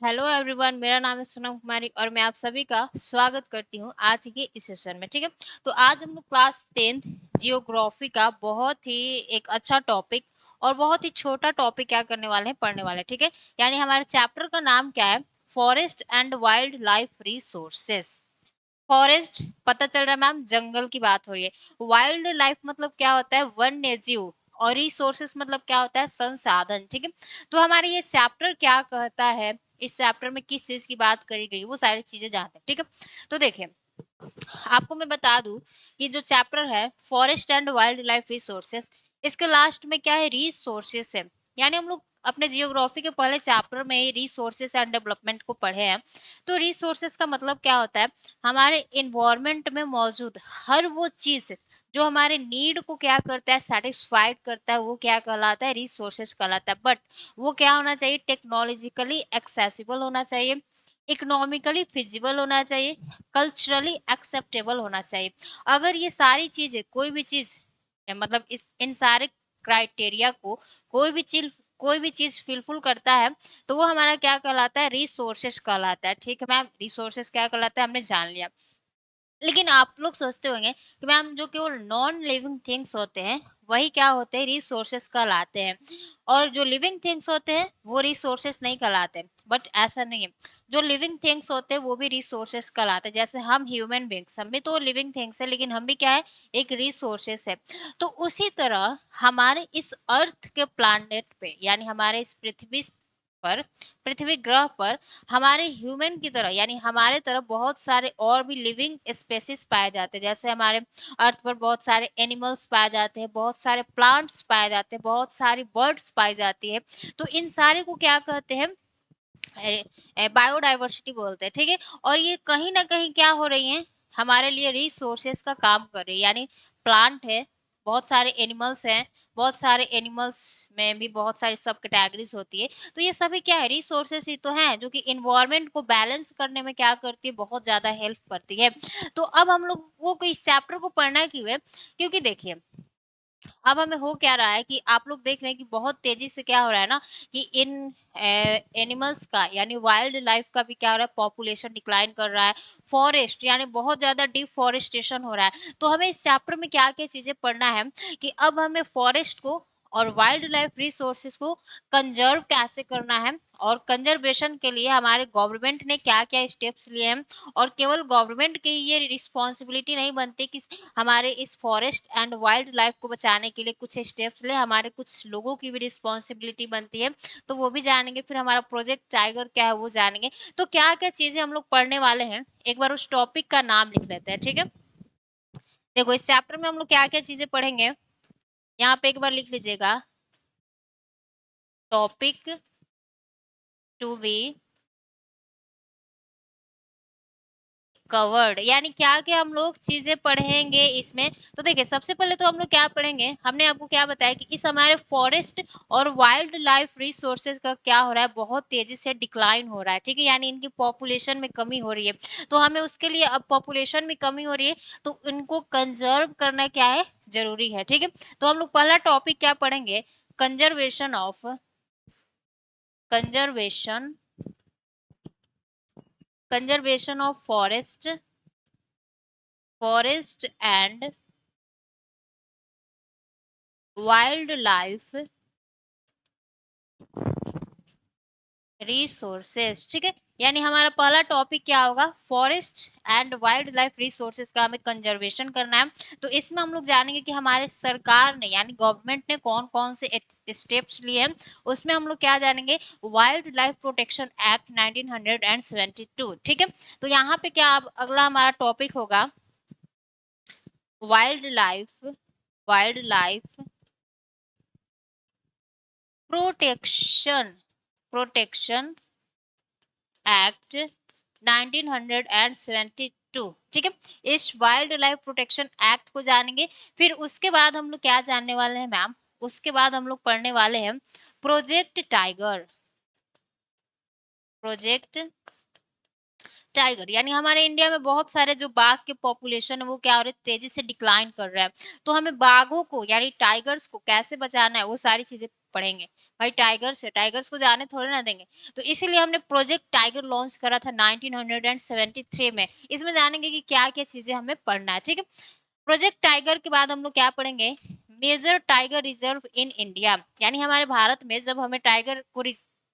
Hello everyone, मेरा नाम है सोनम कुमारी और मैं आप सभी का स्वागत करती हूँ आज के इस सेशन में। ठीक है, तो आज हम लोग क्लास 10th जियोग्राफी का बहुत ही एक अच्छा टॉपिक और बहुत ही छोटा टॉपिक क्या करने वाले हैं, पढ़ने वाले हैं। ठीक है, यानी हमारे चैप्टर का नाम क्या है? Forest and wildlife resources. Forest पता चल रहा है मैम, जंगल की बात हो रही है। वाइल्ड लाइफ मतलब क्या होता है? वन्य जीव। और रिसोर्सेस मतलब क्या होता है? संसाधन। ठीक है, तो हमारे ये चैप्टर क्या कहता है, इस चैप्टर में किस चीज की बात करी गई, वो सारी चीजें जानते हैं। ठीक है, तो देखिए, आपको मैं बता दूं कि जो चैप्टर है forest and wildlife resources, इसके लास्ट में क्या है? रिसोर्सेस है। यानी हम लोग अपने जियोग्राफी के पहले चैप्टर में ही रिसोर्सेस एंड डेवलपमेंट को पढ़े हैं। तो रिसोर्सेस का मतलब क्या होता है? हमारे इन्वायरमेंट में मौजूद हर वो चीज जो हमारे नीड को क्या करता है, सेटिस्फाइड करता है, वो क्या कहलाता है? रिसोर्सेस कहलाता है। बट वो क्या होना चाहिए? टेक्नोलॉजिकली एक्सेसिबल होना चाहिए, इकोनॉमिकली फिजिबल होना चाहिए, कल्चरली एक्सेप्टेबल होना चाहिए। अगर ये सारी चीजें, कोई भी चीज मतलब इस इन सारे क्राइटेरिया को कोई भी चीज फिलफुल करता है, तो वो हमारा क्या कहलाता है? रिसोर्सेस कहलाता है। ठीक है मैम, रिसोर्सेस क्या कहलाता है हमने जान लिया। लेकिन आप लोग सोचते होंगे कि मैम जो केवल नॉन लिविंग थिंग्स होते हैं वही क्या होते हैं? रिसोर्सेस कहलाते हैं, और जो लिविंग थिंग्स होते हैं वो रिसोर्सेस नहीं कहलाते। बट ऐसा नहीं है, जो लिविंग थिंग्स होते हैं वो भी रिसोर्सेस कहलाते हैं। जैसे हम ह्यूमन बींग्स, हम भी तो लिविंग थिंग्स है, लेकिन हम भी क्या है? एक रिसोर्सेस है। तो उसी तरह हमारे इस अर्थ के प्लानेट पे, यानी हमारे इस पर पृथ्वी ग्रह पर, हमारे ह्यूमन की तरह यानी हमारे तरह बहुत सारे और भी लिविंग स्पेसिस पाए जाते हैं। जैसे हमारे अर्थ पर बहुत सारे एनिमल्स पाए जाते हैं, बहुत सारे प्लांट्स पाए जाते हैं, बहुत सारी बर्ड्स पाई जाती है। तो इन सारे को क्या कहते हैं? बायोडाइवर्सिटी बोलते हैं। ठीक है, और ये कहीं ना कहीं क्या हो रही है? हमारे लिए रिसोर्सेस का काम कर रही है। यानी प्लांट है, बहुत सारे एनिमल्स हैं, बहुत सारे एनिमल्स में भी बहुत सारी सब कैटेगरीज होती है। तो ये सभी क्या है? रिसोर्सेस ही तो हैं जो कि इन्वायरमेंट को बैलेंस करने में क्या करती है? बहुत ज्यादा हेल्प करती है। तो अब हम लोगों को इस चैप्टर को पढ़ना क्यों है? क्योंकि देखिए, अब हमें हो क्या रहा है कि आप लोग देख रहे हैं कि बहुत तेजी से क्या हो रहा है ना, कि इन एनिमल्स का यानी वाइल्ड लाइफ का भी क्या हो रहा है? पॉपुलेशन डिक्लाइन कर रहा है। फॉरेस्ट यानी बहुत ज्यादा डिफॉरेस्टेशन हो रहा है। तो हमें इस चैप्टर में क्या क्या चीजें पढ़ना है कि अब हमें फॉरेस्ट को और वाइल्ड लाइफ रिसोर्सेज को कंजर्व कैसे करना है, और कंजर्वेशन के लिए हमारे गवर्नमेंट ने क्या क्या स्टेप्स लिए हैं। और केवल गवर्नमेंट की ये रिस्पॉन्सिबिलिटी नहीं बनती कि हमारे इस फॉरेस्ट एंड वाइल्ड लाइफ को बचाने के लिए कुछ स्टेप्स ले, हमारे कुछ लोगों की भी रिस्पॉन्सिबिलिटी बनती है। तो वो भी जानेंगे, फिर हमारा प्रोजेक्ट टाइगर क्या है वो जानेंगे। तो क्या क्या चीजें हम लोग पढ़ने वाले हैं, एक बार उस टॉपिक का नाम लिख लेते हैं। ठीक है, देखो इस चैप्टर में हम लोग क्या क्या चीजें पढ़ेंगे, यहाँ पे एक बार लिख लीजिएगा। टॉपिक टू बी कवर्ड, यानी क्या क्या हम लोग चीजें पढ़ेंगे इसमें। तो देखिए, सबसे पहले तो हम लोग क्या पढ़ेंगे, हमने आपको क्या बताया कि इस हमारे फॉरेस्ट और वाइल्ड लाइफ रिसोर्सेज का क्या हो रहा है? बहुत तेजी से डिक्लाइन हो रहा है। ठीक है, यानी इनकी पॉपुलेशन में कमी हो रही है। तो हमें उसके लिए, अब पॉपुलेशन में कमी हो रही है तो इनको कंजर्व करना क्या है? जरूरी है। ठीक है, तो हम लोग पहला टॉपिक क्या पढ़ेंगे? Conservation conservation of forest and wildlife resources. ठीक है, यानी हमारा पहला टॉपिक क्या होगा? Forest and wild life resources का हमें कंजर्वेशन करना है। तो इसमें हम लोग जानेंगे कि हमारे सरकार ने यानी गवर्नमेंट ने कौन कौन से स्टेप्स लिए हैं। उसमें हम लोग क्या जानेंगे? Wild life protection act 1972। ठीक है, तो यहाँ पे क्या अब अगला हमारा टॉपिक होगा? Wild life protection protection act 1972। ठीक है, इस वाइल्ड लाइफ प्रोटेक्शन एक्ट को जानेंगे। फिर उसके बाद हम लोग क्या जानने वाले हैं मैम? उसके बाद हम लोग पढ़ने वाले हैं प्रोजेक्ट टाइगर। प्रोजेक्ट टाइगर यानी हमारे इंडिया में बहुत सारे जो बाघ के पॉपुलेशन है वो क्या हो रहे हैं, तेजी से डिक्लाइन कर रहा है। तो हमें बाघों को यानी टाइगर्स को कैसे बचाना है वो सारी चीजें पढ़ेंगे। भाई टाइगर्स है, टाइगर्स को जाने थोड़े ना देंगे। तो इसीलिए हमने प्रोजेक्ट टाइगर लॉन्च करा था 1973 में। इसमें जानेंगे कि क्या क्या चीजें हमें पढ़ना है, ठीक है। प्रोजेक्ट टाइगर के बाद हम लोग क्या पढ़ेंगे, major tiger reserve in India, यानी हमारे भारत में जब हमें टाइगर को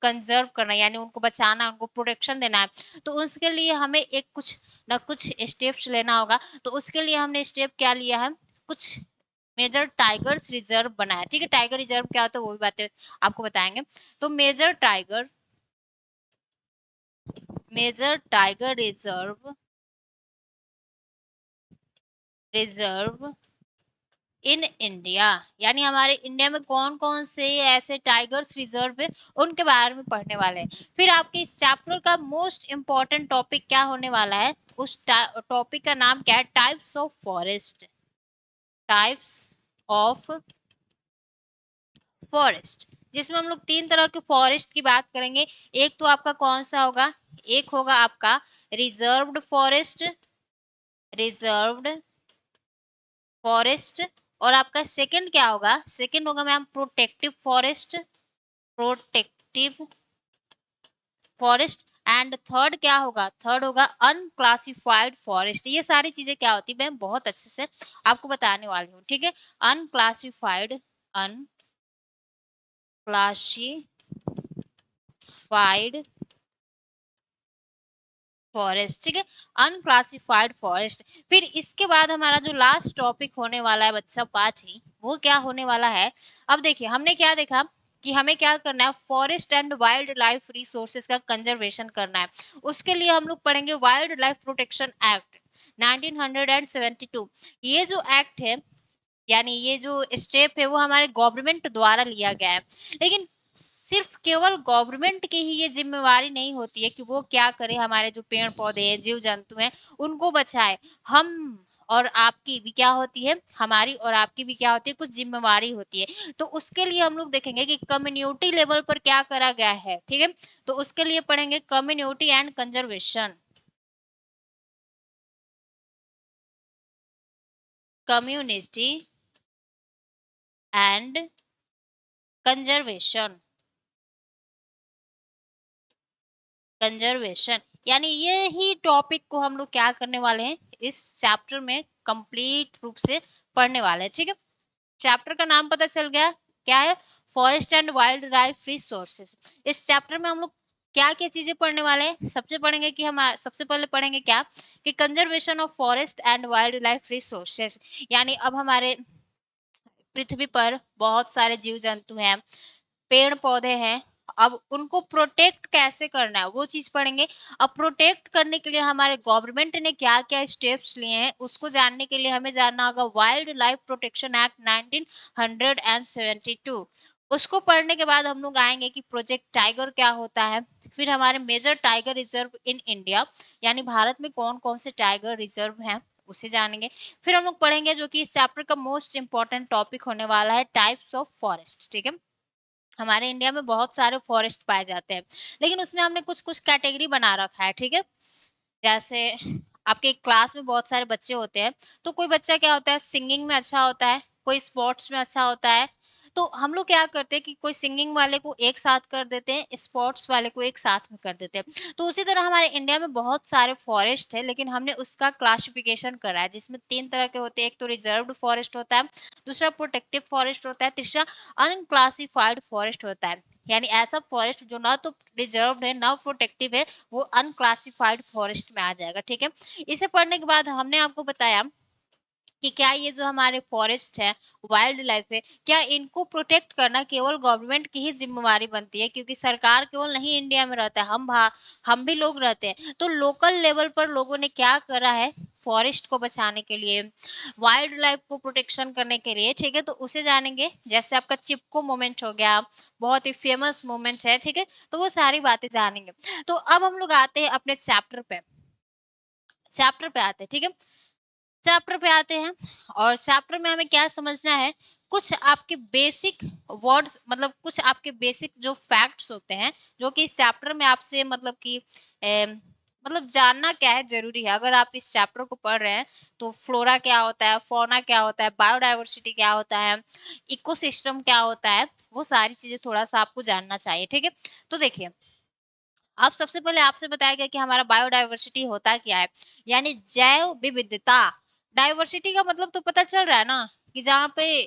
कंजर्व करना है यानी उनको बचाना, उनको प्रोटेक्शन देना है, तो उसके लिए हमें एक कुछ ना कुछ स्टेप्स लेना होगा। तो उसके लिए हमने स्टेप क्या लिया है, कुछ मेजर टाइगर्स रिजर्व बनाया, ठीक है। टाइगर रिजर्व क्या होता है वो भी बातें आपको बताएंगे। तो major tiger reserve in India, यानी हमारे इंडिया में कौन कौन से ऐसे टाइगर्स रिजर्व है उनके बारे में पढ़ने वाले हैं। फिर आपके इस चैप्टर का मोस्ट इंपॉर्टेंट टॉपिक क्या होने वाला है, उस टॉपिक का नाम क्या है, types of forest. Types of forest, जिसमें हम लोग तीन तरह के फॉरेस्ट की बात करेंगे। एक तो आपका कौन सा होगा, एक होगा आपका रिजर्व्ड फॉरेस्ट, रिजर्व्ड फॉरेस्ट। और आपका सेकंड क्या होगा, सेकंड होगा ma'am protective forest, protective forest. And third क्या होगा, थर्ड होगा अनक्लासिफाइड फॉरेस्ट। ये सारी चीजें क्या होती है मैं बहुत अच्छे से आपको बताने वाली हूँ, ठीक है। अनक्लासिफाइड, अनक्लासिफाइड फॉरेस्ट, ठीक है, अनक्लासिफाइड फॉरेस्ट। फिर इसके बाद हमारा जो लास्ट टॉपिक होने वाला है बच्चा पार्ट ही, वो क्या होने वाला है। अब देखिए हमने क्या देखा कि हमें क्या करना है, forest and wild life resources का कंजर्वेशन करना है। उसके लिए हम लोग पढ़ेंगे वाइल्ड लाइफ प्रोटेक्शन एक्ट 1972। ये जो एक्ट है यानी ये जो स्टेप है वो हमारे गवर्नमेंट द्वारा लिया गया है। लेकिन सिर्फ केवल गवर्नमेंट की ही ये जिम्मेवारी नहीं होती है कि वो क्या करे, हमारे जो पेड़ पौधे हैं, जीव जंतु हैं, उनको बचाए। हम और आपकी भी क्या होती है, हमारी और आपकी भी क्या होती है, कुछ जिम्मेवारी होती है। तो उसके लिए हम लोग देखेंगे कि कम्युनिटी लेवल पर क्या करा गया है, ठीक है। तो उसके लिए पढ़ेंगे community and conservation, community and conservation, conservation. यानी ये ही टॉपिक को हम लोग क्या करने वाले हैं, इस चैप्टर में कंप्लीट रूप से पढ़ने वाले हैं, ठीक है। चैप्टर का नाम पता चल गया क्या है, forest and wild life resources. इस चैप्टर में हम लोग क्या क्या चीजें पढ़ने वाले हैं, सबसे पढ़ेंगे कि हम सबसे पहले पढ़ेंगे क्या, कि conservation of forest and wild life resources. यानी अब हमारे पृथ्वी पर बहुत सारे जीव जंतु हैं, पेड़ पौधे हैं, अब उनको प्रोटेक्ट कैसे करना है वो चीज पढ़ेंगे। अब प्रोटेक्ट करने के लिए हमारे गवर्नमेंट ने क्या क्या स्टेप्स लिए हैं उसको जानने के लिए हमें जानना होगा वाइल्ड लाइफ प्रोटेक्शन एक्ट 1972। उसको पढ़ने के बाद हम लोग आएंगे कि प्रोजेक्ट टाइगर क्या होता है। फिर हमारे major tiger reserve in India, यानी भारत में कौन कौन से टाइगर रिजर्व हैं उसे जानेंगे। फिर हम लोग पढ़ेंगे जो कि इस चैप्टर का मोस्ट इंपॉर्टेंट टॉपिक होने वाला है, टाइप्स ऑफ फॉरेस्ट, ठीक है। हमारे इंडिया में बहुत सारे फॉरेस्ट पाए जाते हैं, लेकिन उसमें हमने कुछ कुछ कैटेगरी बना रखा है, ठीक है। जैसे आपके क्लास में बहुत सारे बच्चे होते हैं, तो कोई बच्चा क्या होता है सिंगिंग में अच्छा होता है, कोई स्पोर्ट्स में अच्छा होता है। तो हम लोग क्या करते हैं कि कोई सिंगिंग वाले को एक साथ कर देते हैं, स्पोर्ट्स वाले को एक साथ में कर देते हैं। तो उसी तरह हमारे इंडिया में बहुत सारे फॉरेस्ट है, लेकिन हमने उसका क्लासिफिकेशन करा है जिसमें तीन तरह के होते हैं। एक तो रिजर्व्ड फॉरेस्ट होता है, दूसरा प्रोटेक्टिव फॉरेस्ट होता है, तीसरा अनक्लासिफाइड फॉरेस्ट होता है। यानी ऐसा फॉरेस्ट जो ना तो रिजर्व्ड है ना प्रोटेक्टिव है, वो अनक्लासिफाइड फॉरेस्ट में आ जाएगा, ठीक है। इसे पढ़ने के बाद हमने आपको बताया कि क्या ये जो हमारे फॉरेस्ट है, वाइल्ड लाइफ है, क्या इनको प्रोटेक्ट करना केवल गवर्नमेंट की ही जिम्मेवारी बनती है, क्योंकि सरकार केवल नहीं इंडिया में रहता है, हम भी लोग रहते हैं। तो लोकल लेवल पर लोगों ने क्या करा है, फॉरेस्ट को बचाने के लिए, वाइल्ड लाइफ को प्रोटेक्शन करने के लिए, ठीक है। तो उसे जानेंगे। जैसे आपका चिपको मोमेंट हो गया, बहुत ही फेमस मोमेंट है, ठीक है। तो वो सारी बातें जानेंगे। तो अब हम लोग आते हैं अपने चैप्टर पे आते हैं, ठीक है। चैप्टर पे आते हैं और चैप्टर में हमें क्या समझना है, कुछ आपके बेसिक वर्ड्स, मतलब कुछ आपके बेसिक जो फैक्ट्स होते हैं जो कि इस चैप्टर में आपसे मतलब कि मतलब जानना क्या है जरूरी है। अगर आप इस चैप्टर को पढ़ रहे हैं तो फ्लोरा क्या होता है, फौना क्या होता है, बायोडायवर्सिटी क्या होता है, इकोसिस्टम क्या होता है, वो सारी चीजें थोड़ा सा आपको जानना चाहिए। ठीक है, तो देखिए अब सबसे पहले आपसे बताया गया कि हमारा बायोडायवर्सिटी होता क्या है, यानी जैव विविधता। डाइवर्सिटी का मतलब तो पता चल रहा है ना, कि जहाँ पे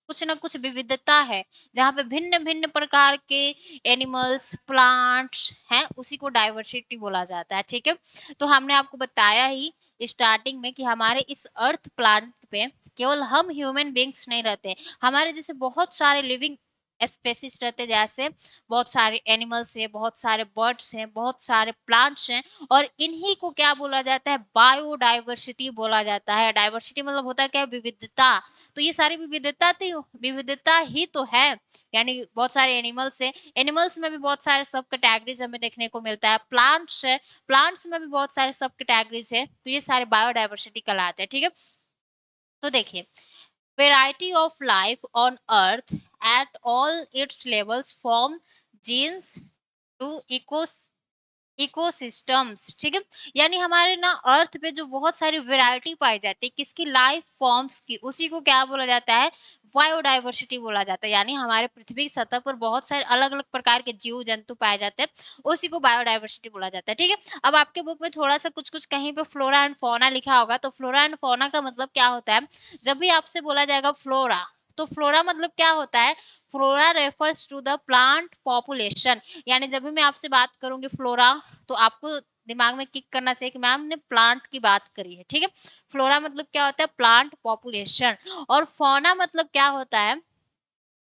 कुछ ना कुछ विविधता है, जहाँ पे भिन्न भिन्न प्रकार के एनिमल्स प्लांट्स हैं, उसी को डाइवर्सिटी बोला जाता है। ठीक है, तो हमने आपको बताया ही स्टार्टिंग में कि हमारे इस अर्थ प्लांट पे केवल हम ह्यूमन बींग्स नहीं रहते, हमारे जैसे बहुत सारे लिविंग स्पेसिस रहते, जैसे बहुत सारे एनिमल्स हैं, बहुत सारे बर्ड्स हैं, बहुत सारे प्लांट्स हैं, और इन्हीं को क्या बोला जाता है, बायोडाइवर्सिटी बोला जाता है। डाइवर्सिटी मतलब होता है क्या, विविधता। तो ये सारी विविधता ही तो है, यानी बहुत सारे एनिमल्स हैं, एनिमल्स में भी बहुत सारे सब कैटेगरीज हमें देखने को मिलता है, प्लांट्स है, प्लांट्स में भी बहुत सारे सब कैटेगरीज है, तो ये सारे बायोडाइवर्सिटी कहलाते हैं। ठीक है, तो देखिए variety of life on earth at all its levels from genes to ecosystems. ठीक है, यानी हमारे ना अर्थ पे जो बहुत सारी वैरायटी पाई जाती है किसकी, लाइफ फॉर्म्स की, उसी को क्या बोला जाता है, बायोडाइवर्सिटी बोला जाता है। यानी हमारे पृथ्वी की सतह पर बहुत सारे अलग अलग प्रकार के जीव जंतु पाए जाते हैं, उसी को बायोडाइवर्सिटी बोला जाता है। ठीक है, अब आपके बुक में थोड़ा सा कुछ कुछ कहीं पे फ्लोरा एंड फौना लिखा होगा, तो फ्लोरा एंड फौना का मतलब क्या होता है, जब भी आपसे बोला जाएगा फ्लोरा, तो फ्लोरा मतलब क्या होता है, flora refers to the plant population. यानी जब भी मैं आपसे बात करूंगी फ्लोरा, तो आपको दिमाग में किक करना चाहिए कि मैम ने प्लांट की बात करी है। ठीक है, फ्लोरा मतलब क्या होता है, प्लांट पॉपुलेशन। और फौना मतलब क्या होता है,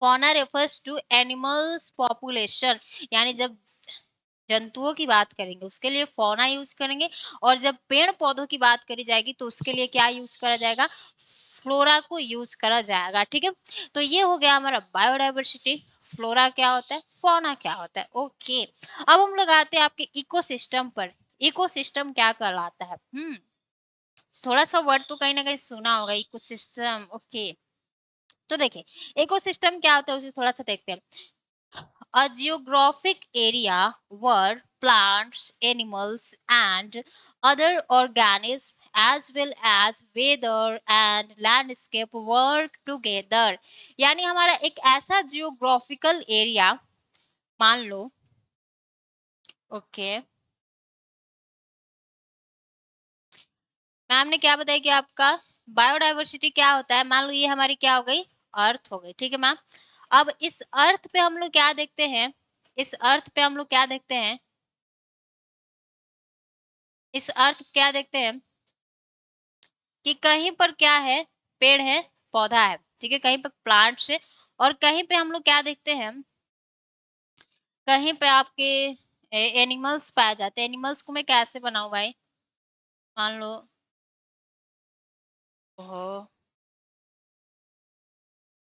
fauna refers to animals population. यानी जब जंतुओं की बात करेंगे उसके लिए फौना यूज करेंगे, और जब पेड़ पौधों की बात करी जाएगी तो उसके लिए क्या यूज करा जाएगा, फ्लोरा को यूज करा जाएगा। ठीक है, तो ये हो गया हमारा बायोडाइवर्सिटी, फ्लोरा क्या होता है, फौना क्या होता है। ओके, अब हम लोग आते हैं आपके इकोसिस्टम पर। इकोसिस्टम क्या कहलाता है, थोड़ा सा वर्ड तो कहीं ना कहीं सुना होगा, इकोसिस्टम। ओके, तो देखिए इकोसिस्टम क्या होता है उसे थोड़ा सा देखते हैं। A geographic area where plants, animals, and other organisms, as well as weather and landscape work together। यानी हमारा एक ऐसा जियोग्राफिकल एरिया, मान लो, ओके, मैम ने क्या बताया कि आपका बायोडाइवर्सिटी क्या होता है, मान लो ये हमारी क्या हो गई, अर्थ हो गई। ठीक है मैम, अब इस अर्थ पे हम लोग क्या देखते हैं, इस अर्थ पे हम लोग क्या देखते हैं, इस अर्थ क्या देखते हैं कि कहीं पर क्या है, पेड़ है, पौधा है, ठीक है, कहीं पे प्लांट्स है, और कहीं पे हम लोग क्या देखते हैं, कहीं पे आपके एनिमल्स पाए जाते हैं। एनिमल्स को मैं कैसे बनाऊं भाई, मान लो, ओहो,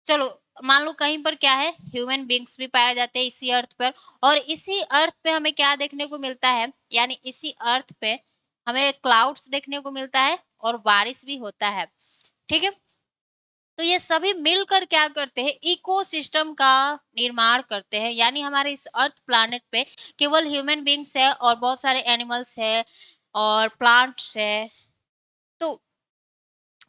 चलो मान लो कहीं पर क्या है, ह्यूमन बींग्स भी पाए जाते हैं इसी अर्थ पर, और इसी अर्थ पे हमें क्या देखने को मिलता है, यानी इसी अर्थ पे हमें क्लाउड्स देखने को मिलता है और बारिश भी होता है। ठीक है, तो ये सभी मिलकर क्या करते हैं, इकोसिस्टम का निर्माण करते हैं। यानी हमारे इस अर्थ प्लैनेट पे केवल ह्यूमन बींग्स है और बहुत सारे एनिमल्स है और प्लांट्स है, तो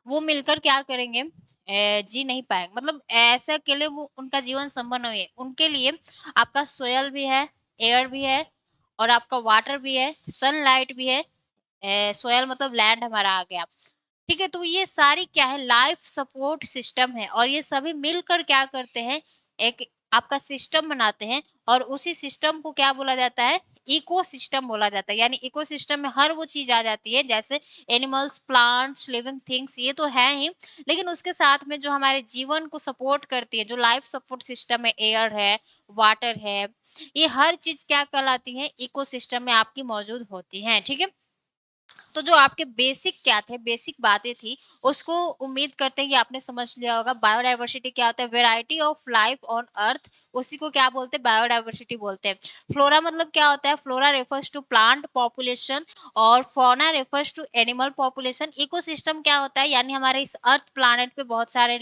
वो मिलकर क्या करेंगे, जी नहीं पाएंगे, मतलब ऐसे अकेले वो उनका जीवन संभव नहीं है। उनके लिए आपका सोयल भी है, एयर भी है, और आपका वाटर भी है, सनलाइट भी है। सोयल मतलब लैंड हमारा आ गया। ठीक है, तो ये सारी क्या है, लाइफ सपोर्ट सिस्टम है, और ये सभी मिलकर क्या करते हैं, एक आपका सिस्टम बनाते हैं, और उसी सिस्टम को क्या बोला जाता है, इकोसिस्टम बोला जाता है। यानी इकोसिस्टम में हर वो चीज आ जाती है, जैसे एनिमल्स प्लांट्स लिविंग थिंग्स, ये तो है ही, लेकिन उसके साथ में जो हमारे जीवन को सपोर्ट करती है, जो लाइफ सपोर्ट सिस्टम है, एयर है, वाटर है, ये हर चीज क्या कहलाती है, इकोसिस्टम में आपकी मौजूद होती है। ठीक है, तो जो आपके बेसिक क्या थे, बेसिक बातें थी, उसको उम्मीद करते हैं कि आपने समझ लिया होगा। बायोडाइवर्सिटी क्या होता है, variety of life on earth, उसी को क्या बोलते हैं, बायोडाइवर्सिटी बोलते हैं। फ्लोरा मतलब क्या होता है, flora refers to plant population, और fauna refers to animal population. Ecosystem क्या होता है, यानी हमारे इस अर्थ प्लानेट पे बहुत सारे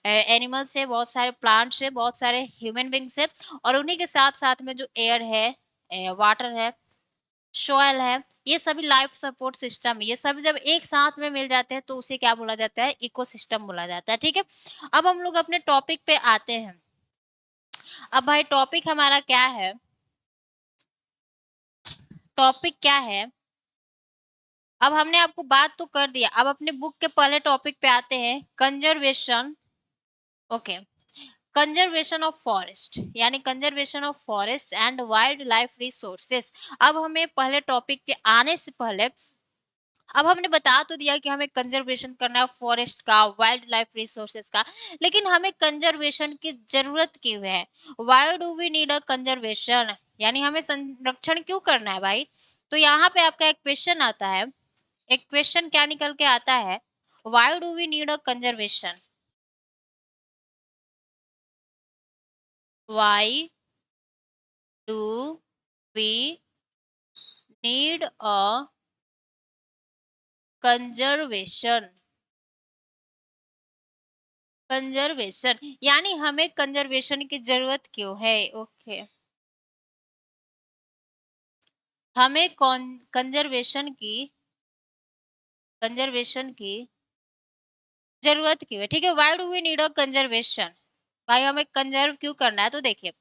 एनिमल्स है, बहुत सारे प्लांट्स है, बहुत सारे ह्यूमन बींग्स है, और उन्हीं के साथ साथ में जो एयर है, वाटर है, सोयल है, ये सभी लाइफ सपोर्ट सिस्टम है। ये सभी जब एक साथ में मिल जाते हैं तो उसे क्या बोला जाता है? इकोसिस्टम बोला जाता है। ठीक है, अब हम लोग अपने टॉपिक पे आते हैं। अब भाई टॉपिक हमारा क्या है? टॉपिक क्या है? अब हमने आपको बात तो कर दिया, अब अपने बुक के पहले टॉपिक पे आते हैं, conservation. Okay, conservation of forest, यानी conservation of forest and wildlife resources. अब हमें पहले टॉपिक के आने से पहले, अब हमने बता तो दिया कि हमें कंजर्वेशन करना है फॉरेस्ट का, वाइल्ड लाइफ रिसोर्सेज का, लेकिन हमें कंजर्वेशन की जरूरत क्यों है? Why do we need a conservation, यानी हमें संरक्षण क्यों करना है भाई? तो यहाँ पे आपका एक क्वेश्चन आता है, एक क्वेश्चन क्या निकल के आता है, why do we need a conservation? Why do we need a conservation? Conservation यानी हमें कंजर्वेशन की जरूरत क्यों है? ओके, हमें कौन कंजर्वेशन की जरूरत क्यों है? ठीक है, why do we need a conservation? भाई हमें कंजर्व क्यों करना है? तो देखिए,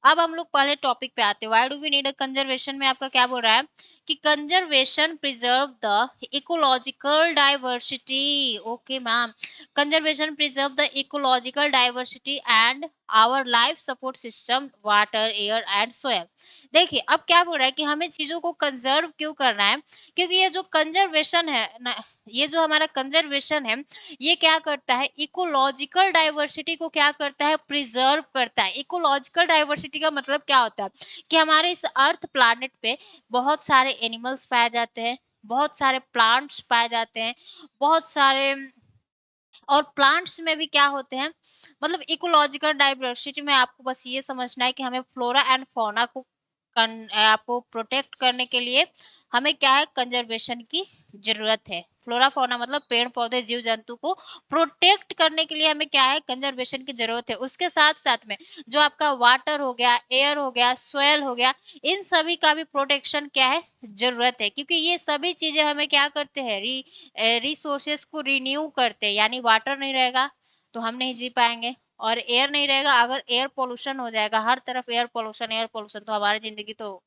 अब हम लोग पहले टॉपिक पे आते हैं। Why do we need a conservation में आपका क्या बोल रहा है कि conservation preserve the ecological diversity. Okay ma'am, conservation preserve the ecological diversity and our life support system, water, air and soil. देखिए अब क्या बोल रहा है कि हमें चीजों को कंजर्व क्यों करना है? क्योंकि ये जो कंजर्वेशन है ना, ये जो हमारा कंजर्वेशन है, ये क्या करता है? इकोलॉजिकल डाइवर्सिटी को क्या करता है? प्रिजर्व करता है। इकोलॉजिकल डाइवर्सिटी का मतलब क्या होता है? कि हमारे इस अर्थ प्लैनेट पे बहुत सारे एनिमल्स पाए जाते हैं, बहुत सारे प्लांट्स पाए जाते हैं, बहुत सारे, और प्लांट्स में भी क्या होते हैं, मतलब इकोलॉजिकल डाइवर्सिटी में आपको बस ये समझना है कि हमें फ्लोरा एंड फौना को आपको प्रोटेक्ट करने के लिए हमें क्या है? कंजर्वेशन की जरूरत है। फ्लोरा फौना मतलब पेड़ पौधे जीव जंतु को प्रोटेक्ट करने के लिए हमें क्या है? कंजर्वेशन की जरूरत है। उसके साथ साथ में जो आपका वाटर हो गया, एयर हो गया, सोयल हो गया, इन सभी का भी प्रोटेक्शन क्या है? जरूरत है, क्योंकि ये सभी चीजें हमें क्या करते हैं? रिसोर्सेस को रिन्यू करते हैं। यानी वाटर नहीं रहेगा तो हम नहीं जी पाएंगे, और एयर नहीं रहेगा, अगर एयर पोल्यूशन हो जाएगा, हर तरफ एयर पोल्यूशन तो हमारी जिंदगी तो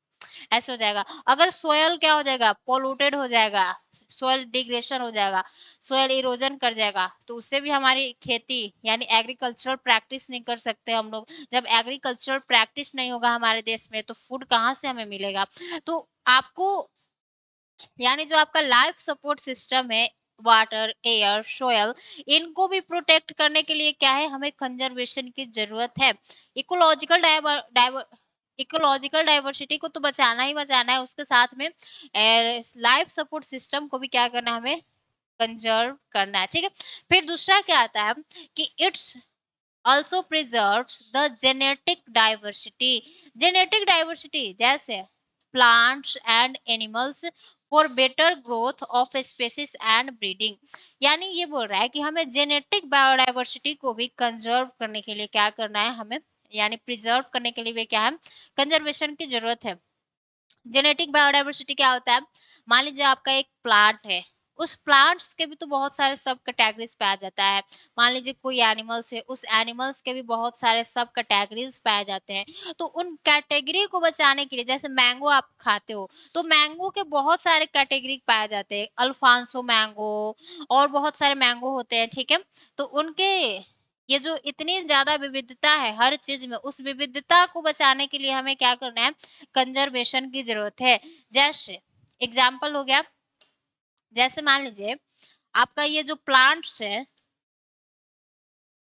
ऐसे हो जाएगा। अगर सोयल क्या हो जाएगा? पोल्यूटेड हो जाएगा, सोयल डिग्रेडेशन हो जाएगा, सोयल इरोजन कर जाएगा, तो उससे भी हमारी खेती यानी एग्रीकल्चरल प्रैक्टिस नहीं कर सकते हम लोग। जब एग्रीकल्चरल प्रैक्टिस नहीं होगा हमारे देश में तो फूड कहाँ से हमें मिलेगा? तो आपको, यानी जो आपका लाइफ सपोर्ट सिस्टम है, वाटर, एयर, सोयल, इनको भी प्रोटेक्ट करने के लिए क्या है? हमें कंजर्वेशन की जरूरत है। इकोलॉजिकल डाइवर इकोलॉजिकल डाइवर्सिटी को तो बचाना ही बचाना है, उसके साथ में लाइफ सपोर्ट सिस्टम को भी क्या करना है? हमें कंजर्व करना है। ठीक है, फिर दूसरा क्या आता है कि it's also preserves the genetic diversity। genetic diversity जैसे plants and animals for better growth of species and breeding। यानी ये बोल रहा है कि हमें जेनेटिक बायोडाइवर्सिटी को भी कंजर्व करने के लिए क्या करना है? हमें यानी प्रिजर्व करने के लिए भी क्या है? कंजर्वेशन की जरूरत है। जेनेटिक बायोडाइवर्सिटी क्या होता है? मान लीजिए आपका एक प्लांट है, उस प्लांट्स के भी तो बहुत सारे सब कैटेगरीज पाया जाता है। मान लीजिए कोई एनिमल्स है, उस एनिमल्स के भी बहुत सारे सब कैटेगरीज पाए जाते हैं। तो उन कैटेगरी को बचाने के लिए, जैसे मैंगो आप खाते हो तो मैंगो के बहुत सारे कैटेगरी पाए जाते हैं, अल्फांसो मैंगो और बहुत सारे मैंगो होते हैं। ठीक है, तो उनके ये जो इतनी ज्यादा विविधता है हर चीज में, उस विविधता को बचाने के लिए हमें क्या करना है? कंजर्वेशन की जरूरत है। जैसे एग्जाम्पल हो गया, जैसे मान लीजिए आपका ये जो प्लांट्स है,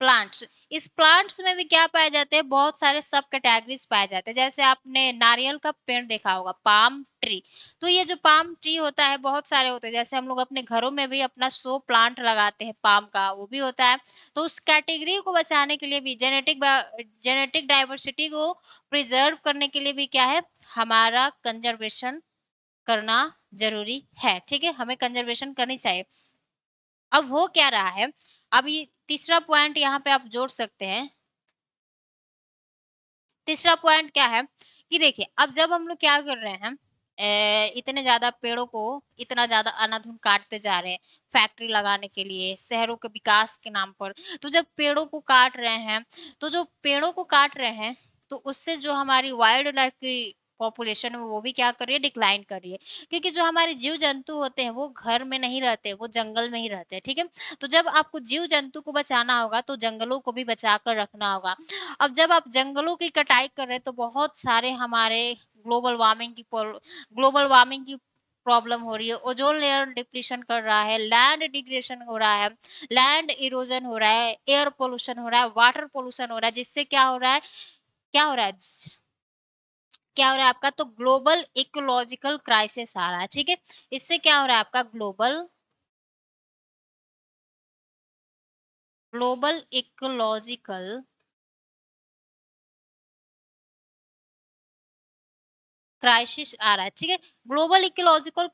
प्लांट्स, इस प्लांट्स में भी क्या पाए जाते हैं? बहुत सारे सब कैटेगरीज पाए जाते हैं। जैसे आपने नारियल का पेड़ देखा होगा, पाम ट्री, तो ये जो पाम ट्री होता है बहुत सारे होते हैं। जैसे हम लोग अपने घरों में भी अपना शो प्लांट लगाते हैं पाम का, वो भी होता है। तो उस कैटेगरी को बचाने के लिए भी, जेनेटिक डाइवर्सिटी को प्रिजर्व करने के लिए भी क्या है? हमारा कंजर्वेशन करना जरूरी है। ठीक है, हमें कंजर्वेशन करनी चाहिए। अब हो क्या रहा है, अब ये तीसरा पॉइंट यहाँ पे आप जोड़ सकते हैं। तीसरा पॉइंट क्या है कि देखिए अब जब हम लोग क्या कर रहे हैं, इतने ज्यादा पेड़ों को इतना ज्यादा अनाधुन काटते जा रहे हैं फैक्ट्री लगाने के लिए, शहरों के विकास के नाम पर। तो जब पेड़ों को काट रहे हैं, तो जो पेड़ों को काट रहे हैं, तो उससे जो हमारी वाइल्ड लाइफ की पॉपुलेशन है वो भी क्या कर रही है, डिक्लाइन कर रही है। क्योंकि जो हमारे जीव जंतु होते हैं वो घर में नहीं रहते, वो जंगल में ही रहते हैं, ठीक है। तो जब आपको जीव जंतु को बचाना होगा तो जंगलों को भी बचा कर रखना होगा। अब जब आप जंगलों की कटाई कर रहे हैं तो बहुत सारे हमारे ग्लोबल वार्मिंग की प्रॉब्लम हो रही है, ओजोन लेयर डिप्लीशन कर रहा है, लैंड डिग्रेडेशन हो रहा है, लैंड इरोजन हो रहा है, एयर पोल्यूशन हो रहा है, वाटर पोल्यूशन हो रहा है, जिससे क्या हो रहा है, क्या हो रहा है, क्या हो रहा है आपका, तो ग्लोबल इकोलॉजिकल क्राइसिस आ रहा है, ठीक है। इससे क्या हो रहा है आपका, ग्लोबल इकोलॉजिकल क्राइसिस आ रहा है, ठीक है। ग्लोबल इकोलॉजिकल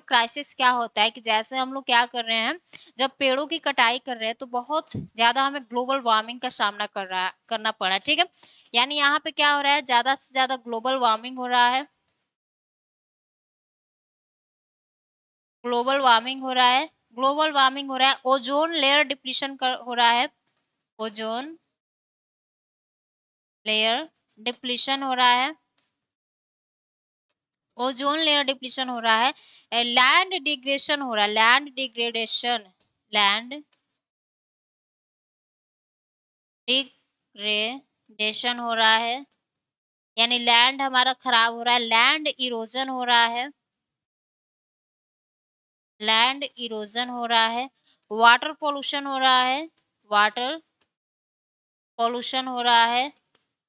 क्राइसिस क्या होता है कि जैसे हम लोग क्या कर रहे हैं, जब पेड़ों की कटाई कर रहे हैं तो बहुत ज्यादा हमें ग्लोबल वार्मिंग का सामना करना पड़ रहा है, ठीक है। यानी यहाँ पे क्या हो रहा है, ज्यादा से ज्यादा ग्लोबल वार्मिंग हो रहा है, ग्लोबल वार्मिंग हो रहा है, ग्लोबल वार्मिंग हो रहा है, ओजोन लेयर डिप्लीशन हो रहा है, ओजोन लेयर डिप्लीशन हो रहा है, ओजोन लेयर डिप्लीशन हो रहा है, लैंड डिग्रेडेशन हो रहा है, लैंड डिग्रेडेशन हो रहा है, यानी लैंड हमारा खराब हो रहा है, लैंड इरोजन हो रहा है, लैंड इरोजन हो रहा है, वाटर पोल्यूशन हो रहा है, वाटर पोल्यूशन हो रहा है,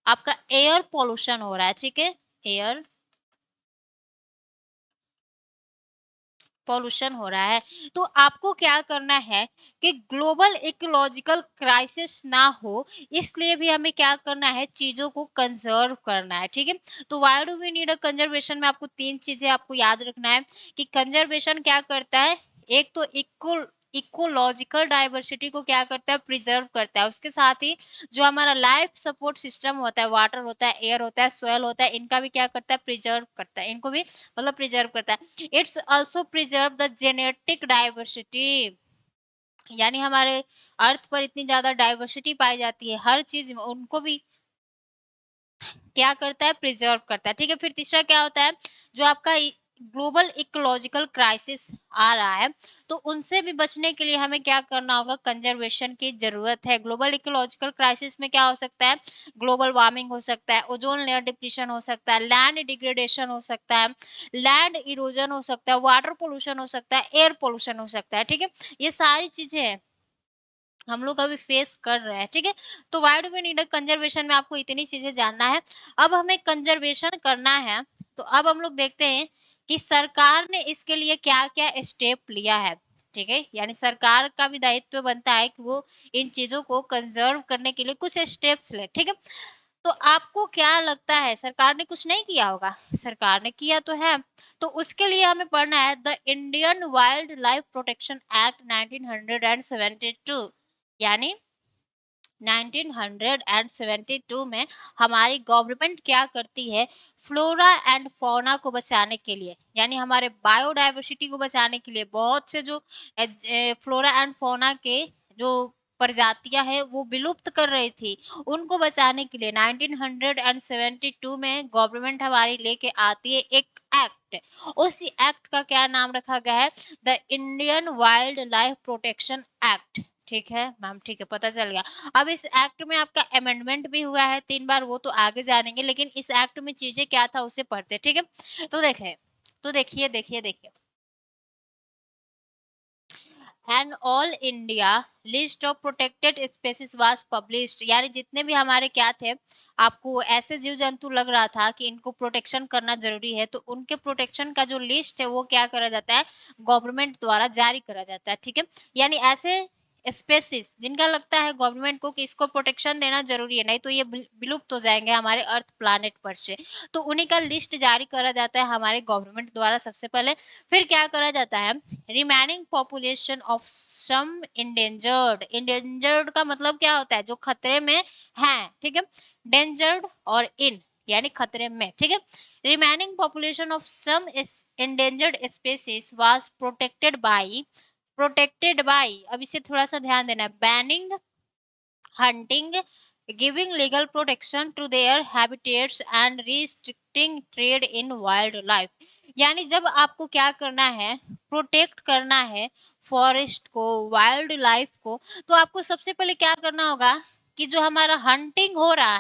आपका एयर पोल्यूशन हो रहा है, ठीक है, एयर पॉल्यूशन हो रहा है। तो आपको क्या करना है कि ग्लोबल इकोलॉजिकल क्राइसिस ना हो, इसलिए भी हमें क्या करना है, चीजों को कंजर्व करना है, ठीक है। तो why do we need a conservation में आपको तीन चीजें आपको याद रखना है कि कंजर्वेशन क्या करता है, एक तो इकोलॉजिकल डाइवर्सिटी को क्या करता है, प्रिजर्व करता है, उसके साथ ही जो हमारा लाइफ सपोर्ट सिस्टम होता है, वाटर होता है, एयर होता है, सोयल होता है, इनका भी क्या करता है, प्रिजर्व करता है, इनको भी मतलब प्रिजर्व करता है। It's also preserve the genetic diversity, यानी हमारे अर्थ पर इतनी ज्यादा डाइवर्सिटी पाई जाती है हर चीज में, उनको भी क्या करता है, प्रिजर्व करता है, ठीक है। फिर तीसरा क्या होता है, जो आपका ग्लोबल इकोलॉजिकल क्राइसिस आ रहा है, तो उनसे भी बचने के लिए हमें क्या करना होगा, कंजर्वेशन की जरूरत है। ग्लोबल इकोलॉजिकल क्राइसिस में क्या हो सकता है, ग्लोबल वार्मिंग हो सकता है, ओजोन लेयर डिप्लीशन हो सकता है, लैंड डिग्रेडेशन हो सकता है, लैंड इरोजन हो सकता है, वाटर पोल्यूशन हो सकता है, एयर पोल्यूशन हो सकता है, ठीक है। ये सारी चीजें हैं हम लोग अभी फेस कर रहे हैं, ठीक है। तो why do we need a conservation में आपको इतनी चीजें जानना है। अब हमें कंजर्वेशन करना है, तो अब हम लोग देखते हैं कि सरकार ने इसके लिए क्या क्या स्टेप लिया है, ठीक है। यानी सरकार का भी दायित्व बनता है कि वो इन चीजों को कंजर्व करने के लिए कुछ स्टेप्स ले, ठीक है। तो आपको क्या लगता है सरकार ने कुछ नहीं किया होगा, सरकार ने किया तो है। तो उसके लिए हमें पढ़ना है the Indian wild life protection act 1972, यानी 1972 में हमारी गवर्नमेंट क्या करती है, फ्लोरा एंड फौना को बचाने के लिए, यानी हमारे बायोडायवर्सिटी को बचाने के लिए, बहुत से जो फ्लोरा एंड फौना के जो प्रजातियां हैं वो विलुप्त कर रही थी, उनको बचाने के लिए 1972 में गवर्नमेंट हमारी लेके आती है एक एक्ट। उस एक्ट का क्या नाम रखा गया है, the Indian wild life protection act, ठीक है मैम, ठीक है, पता चल गया। अब इस एक्ट में आपका अमेंडमेंट भी हुआ है 3 बार, वो तो आगे जानेंगे, लेकिन इस एक्ट में चीजें क्या था उसे पढ़ते, ठीक है। तो देखें, तो देखिए and all India list of protected species was published, यानी जितने भी हमारे क्या थे, आपको ऐसे जीव जंतु लग रहा था कि इनको प्रोटेक्शन करना जरूरी है, तो उनके प्रोटेक्शन का जो लिस्ट है वो क्या करा जाता है, गवर्नमेंट द्वारा जारी करा जाता है, ठीक है। यानी ऐसे स्पेसीज जिनका लगता है गवर्नमेंट को कि इसको प्रोटेक्शन देना जरूरी है, नहीं तो ये विलुप्त हो जाएंगे हमारे अर्थ प्लानेट पर से, तो उन्हीं का लिस्ट जारी करा जाता है हमारे गवर्नमेंट द्वारा सबसे पहले। फिर क्या करा जाता है, remaining population of some endangered, endangered का मतलब क्या होता है, जो खतरे में है, ठीक है, डेंजर्ड और इन, यानी खतरे में, ठीक है। Remaining population of some endangered species was protected by, अब इसे थोड़ा सा ध्यान देना है, banning hunting, giving legal protection to their habitats and restricting trade in wildlife। यानी जब आपको क्या करना है, प्रोटेक्ट करना है फॉरेस्ट को, वाइल्ड लाइफ को, तो आपको सबसे पहले क्या करना होगा कि जो हमारा हंटिंग हो रहा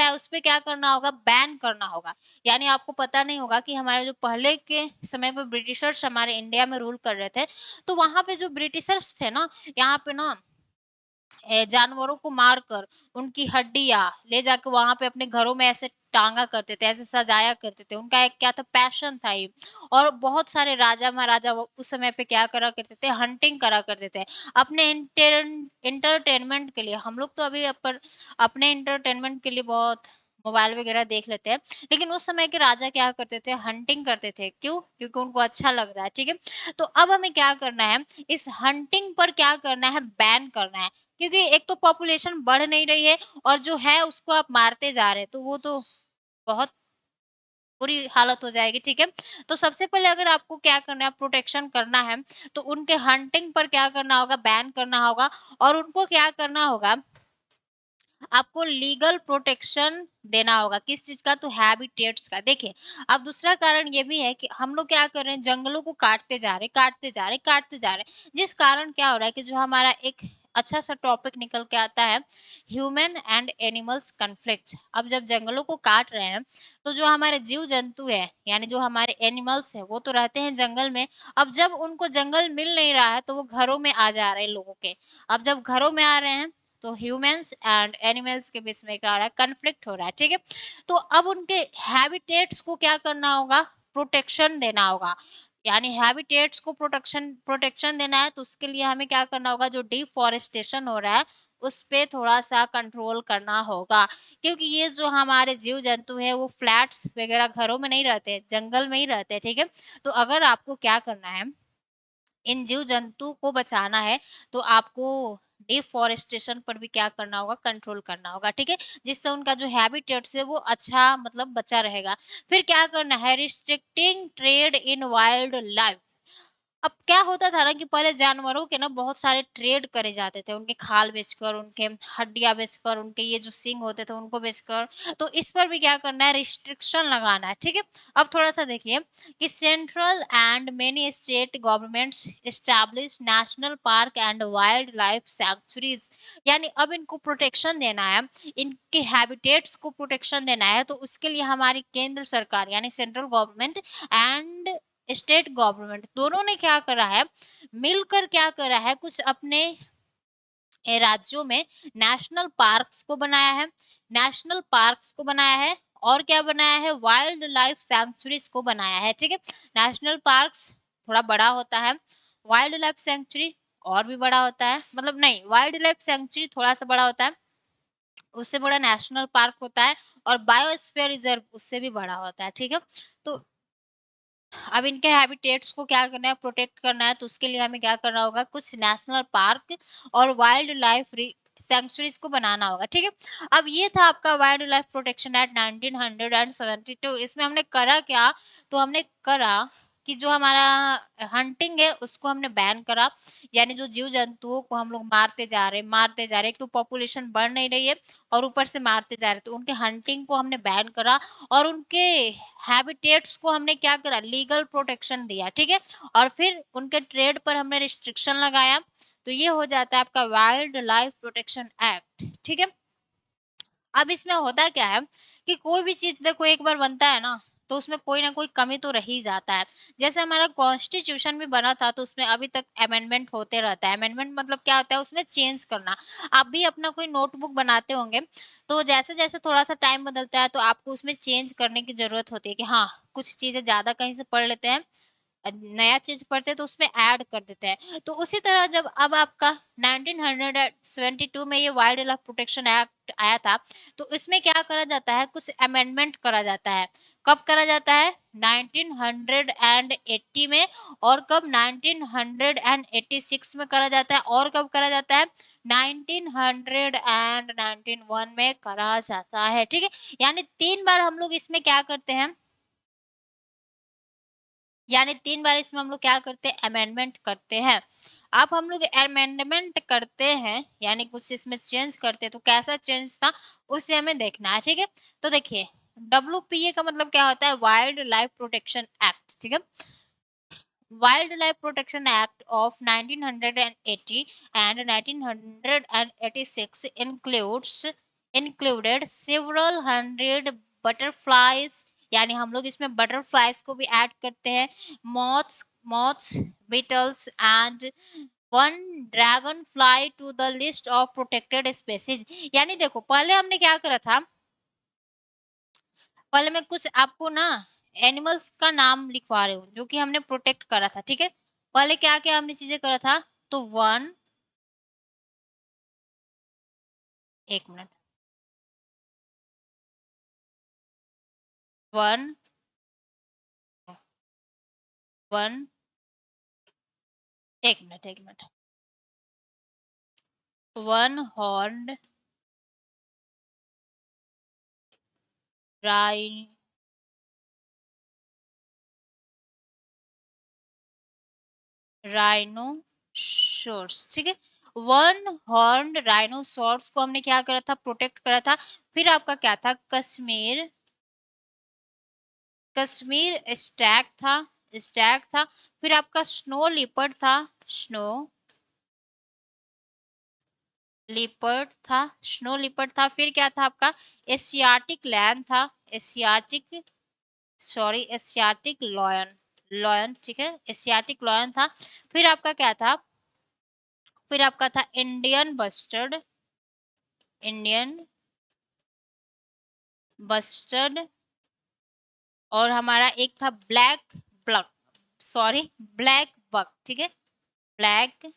है उस पे क्या करना होगा, बैन करना होगा। यानी आपको पता नहीं होगा कि हमारे जो पहले के समय पे ब्रिटिशर्स हमारे इंडिया में रूल कर रहे थे, तो वहां पे जो ब्रिटिशर्स थे ना, यहाँ पे ना जानवरों को मारकर उनकी हड्डियां ले जाकर वहां पे अपने घरों में ऐसे टांगा करते थे, ऐसे सजाया करते थे। उनका एक क्या था, पैशन था ये। और बहुत सारे राजा महाराजा उस समय पे क्या करा करते थे, हंटिंग करा करते थे अपने इंटरटेनमेंट के लिए। हम लोग तो अभी अपने इंटरटेनमेंट के लिए बहुत मोबाइल वगैरह देख लेते हैं, लेकिन उस समय के राजा क्या करते थे, हंटिंग करते थे। क्यों? क्योंकि उनको अच्छा लग रहा है, ठीक है। तो अब हमें क्या करना है, इस हंटिंग पर क्या करना है, बैन करना है। क्योंकि एक तो पॉपुलेशन बढ़ नहीं रही है, और जो है उसको आप मारते जा रहे हैं, तो वो तो बहुत बुरी हालत हो जाएगी, ठीक है। तो सबसे पहले अगर आपको क्या करना है, प्रोटेक्शन करना है, तो उनके हंटिंग पर क्या करना होगा, बैन करना होगा। और उनको क्या करना होगा, आपको लीगल प्रोटेक्शन देना होगा। किस चीज का, तो हैबिटेट्स का। देखिए, अब दूसरा कारण ये भी है कि हम लोग क्या कर रहे हैं, जंगलों को काटते जा रहे हैं, जिस कारण क्या हो रहा है कि जो हमारा एक अच्छा सा टॉपिक निकल के आता है, ह्यूमन एंड एनिमल्स कन्फ्लिक्ट। अब जब जंगलों को काट रहे हैं, तो जो हमारे जीव जंतु है, यानी जो हमारे एनिमल्स है, वो तो रहते हैं जंगल में। अब जब उनको जंगल मिल नहीं रहा है, तो वो घरों में आ जा रहे हैं लोगों के। अब जब घरों में आ रहे हैं, तो ह्यूमंस एंड एनिमल्स के बीच में क्या हो रहा है, कन्फ्लिक्ट हो रहा है, ठीक है। तो अब उनके हैबिटेट्स को क्या करना होगा, प्रोटेक्शन देना होगा। यानी हैबिटेट्स को प्रोटेक्शन देना है, तो उसके लिए हमें क्या करना होगा, जो डिफॉरेस्टेशन हो रहा है उस पे थोड़ा सा कंट्रोल करना होगा। क्योंकि ये जो हमारे जीव जंतु है, वो फ्लैट्स वगैरह घरों में नहीं रहते, जंगल में ही रहते, ठीक है। तो अगर आपको क्या करना है, इन जीव जंतु को बचाना है, तो आपको डिफॉरेस्टेशन पर भी क्या करना होगा, कंट्रोल करना होगा, ठीक है। जिससे उनका जो हैबिटेट्स है वो अच्छा मतलब बचा रहेगा। फिर क्या करना है, restricting trade in wild life. अब क्या होता था ना कि पहले जानवरों के ना बहुत सारे ट्रेड करे जाते थे, उनके खाल बेचकर, उनके हड्डियां बेचकर, उनके ये जो सींग होते थे उनको बेचकर। तो इस पर भी क्या करना है, रिस्ट्रिक्शन लगाना है, ठीक है। अब थोड़ा सा देखिए कि central and many state governments establish national park and wild life sanctuaries. यानी अब इनको प्रोटेक्शन देना है, इनके हैबिटेट्स को प्रोटेक्शन देना है, तो उसके लिए हमारी केंद्र सरकार यानी central government and state government दोनों ने क्या करा है, मिलकर क्या करा है, कुछ अपने राज्यों में नेशनल पार्क्स को बनाया है, और क्या बनाया है, वाइल्ड लाइफ सैंक्चुरीज को बनाया है, ठीक है। नेशनल पार्क्स थोड़ा बड़ा होता है, वाइल्ड लाइफ सैंक्चुरी और भी बड़ा होता है, मतलब नहीं, वाइल्ड लाइफ सैंक्चुरी थोड़ा सा बड़ा होता है, उससे बड़ा नेशनल पार्क होता है, और बायोस्फीयर रिजर्व उससे भी बड़ा होता है, ठीक है। तो अब इनके हैबिटेट्स को क्या करना है, प्रोटेक्ट करना है, तो उसके लिए हमें क्या करना होगा, कुछ नेशनल पार्क और वाइल्ड लाइफ सेंचुरीज को बनाना होगा, ठीक है। अब ये था आपका वाइल्ड लाइफ प्रोटेक्शन एक्ट 1972। इसमें हमने करा क्या, तो हमने करा कि जो हमारा हंटिंग है उसको हमने बैन करा। यानी जो जीव जंतुओं को हम लोग मारते जा रहे, एक तो पॉपुलेशन बढ़ नहीं रही है, और ऊपर से मारते जा रहे, तो उनके हंटिंग को हमने बैन करा। और उनके हैबिटेट्स को हमने क्या करा, लीगल प्रोटेक्शन दिया, ठीक है। और फिर उनके ट्रेड पर हमने रिस्ट्रिक्शन लगाया। तो ये हो जाता है आपका वाइल्ड लाइफ प्रोटेक्शन एक्ट, ठीक है। अब इसमें होता क्या है कि कोई भी चीज देखो एक बार बनता है ना, तो उसमें कोई ना कोई कमी तो रह ही जाता है। जैसे हमारा कॉन्स्टिट्यूशन भी बना था, तो उसमें अभी तक अमेंडमेंट होते रहता है। अमेंडमेंट मतलब क्या होता है, उसमें चेंज करना। आप भी अपना कोई नोटबुक बनाते होंगे, तो जैसे जैसे थोड़ा सा टाइम बदलता है, तो आपको उसमें चेंज करने की जरूरत होती है कि हाँ, कुछ चीजें ज्यादा कहीं से पढ़ लेते हैं, नया चीज पढ़ते हैं तो उसमें ऐड कर देते हैं। तो उसी तरह जब अब आपका 1972 में ये वाइल्ड लाइफ प्रोटेक्शन एक्ट आया था, तो इसमें क्या करा जाता है, कुछ अमेंडमेंट करा जाता है। कब करा जाता है? 1980 में। और कब? 1986 में करा जाता है। और कब करा जाता है? 1991 में करा जाता है। ठीक है, यानी 3 बार हम लोग इसमें क्या करते हैं, यानी 3 बार इसमें हम लोग क्या करते हैं, अमेंडमेंट करते हैं। अब हम लोग अमेंडमेंट करते हैं यानी कुछ इसमें चेंज करते हैं, तो कैसा चेंज था उसे हमें देखना है। ठीक है, तो देखिए WPA का मतलब क्या होता है, वाइल्ड लाइफ प्रोटेक्शन एक्ट। ठीक है, wild life protection act of 1980 and 1986 included several hundred butterflies, यानी हम लोग इसमें बटरफ्लाइज को भी ऐड करते हैं, moths moths beetles and one dragonfly to the list of protected species. यानी देखो पहले हमने क्या करा था, पहले मैं कुछ आपको ना एनिमल्स का नाम लिखवा रही हूँ जो कि हमने प्रोटेक्ट करा था। ठीक है, पहले क्या क्या हमने चीजें करा था, तो वन, एक मिनट, वन, वन, एक मिनट, वन हॉर्न राइ राइनोसोर्स। ठीक है, वन हॉर्न राइनोसोर्स को हमने क्या करा था, प्रोटेक्ट करा था। फिर आपका क्या था, कश्मीर कश्मीर स्टैग था। फिर आपका स्नो लिपर्ड था, स्नो स्नो लिपर्ड था। फिर क्या था आपका, एशियाटिक लैन था, एशियाटिक एशियाटिक लॉयन। ठीक है, एशियाटिक लॉयन था। फिर आपका क्या था, फिर आपका था इंडियन बस्टर्ड। और हमारा एक था ब्लैक बक। ठीक है, ब्लैक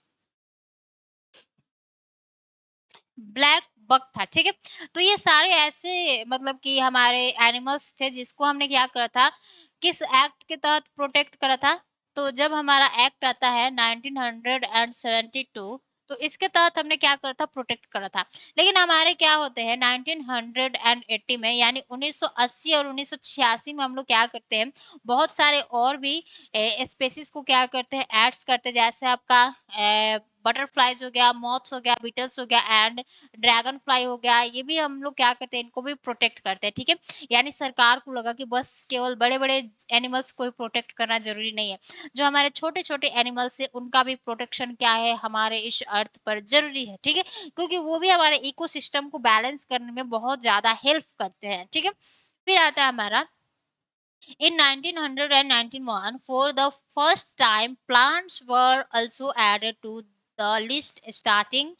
ब्लैक बक था। ठीक है, तो ये सारे ऐसे मतलब कि हमारे एनिमल्स थे जिसको हमने क्या करा था, किस एक्ट के तहत प्रोटेक्ट करा था। तो जब हमारा एक्ट आता है 1972, तो इसके तहत हमने क्या करा था, प्रोटेक्ट करा था। लेकिन हमारे क्या होते हैं 1980 में, यानी 1980 और 1986 में हम लोग क्या करते हैं, बहुत सारे और भी स्पेसीज को क्या करते हैं, एड्स करते हैं। जैसे आपका बटरफ्लाइज हो गया, मॉथ्स हो गया, बीटल्स हो गया एंड ड्रैगन फ्लाई हो गया, ये भी हम लोग क्या करते हैं, इनको भी प्रोटेक्ट करते हैं। ठीक है, यानी सरकार को लगा कि बस केवल बड़े बड़े एनिमल्स को ही प्रोटेक्ट करना जरूरी नहीं है, जो हमारे छोटे छोटे एनिमल्स है उनका भी प्रोटेक्शन क्या है, हमारे इस अर्थ पर जरूरी है। ठीक है, क्योंकि वो भी हमारे इकोसिस्टम को बैलेंस करने में बहुत ज्यादा हेल्प करते हैं। ठीक है, फिर आता है हमारा in 1991, for the first time, plants were also added to the list, starting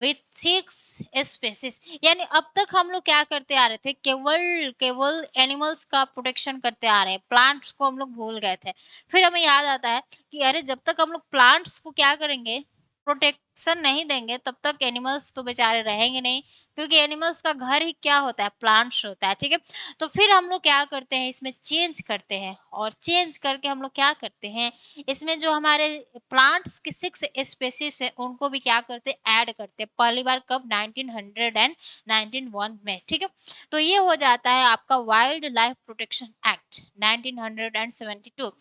with 6 species। यानी अब तक हम लोग क्या करते आ रहे थे, केवल केवल एनिमल्स का प्रोटेक्शन करते आ रहे हैं, प्लांट्स को हम लोग भूल गए थे। फिर हमें याद आता है कि अरे जब तक हम लोग प्लांट्स को क्या करेंगे, प्रोटेक्शन नहीं देंगे, तब तक एनिमल्स तो बेचारे रहेंगे नहीं, क्योंकि एनिमल्स का घर ही क्या होता है, प्लांट्स होता है। ठीक है, तो फिर हम लोग क्या करते हैं, इसमें चेंज करते हैं, और चेंज करके हम लोग क्या करते हैं, इसमें जो हमारे प्लांट्स के 6 स्पेसीज है उनको भी क्या करते हैं, ऐड करते हैं। पहली बार कब, 1991 में। ठीक है, तो ये हो जाता है आपका वाइल्ड लाइफ प्रोटेक्शन एक्ट 1972।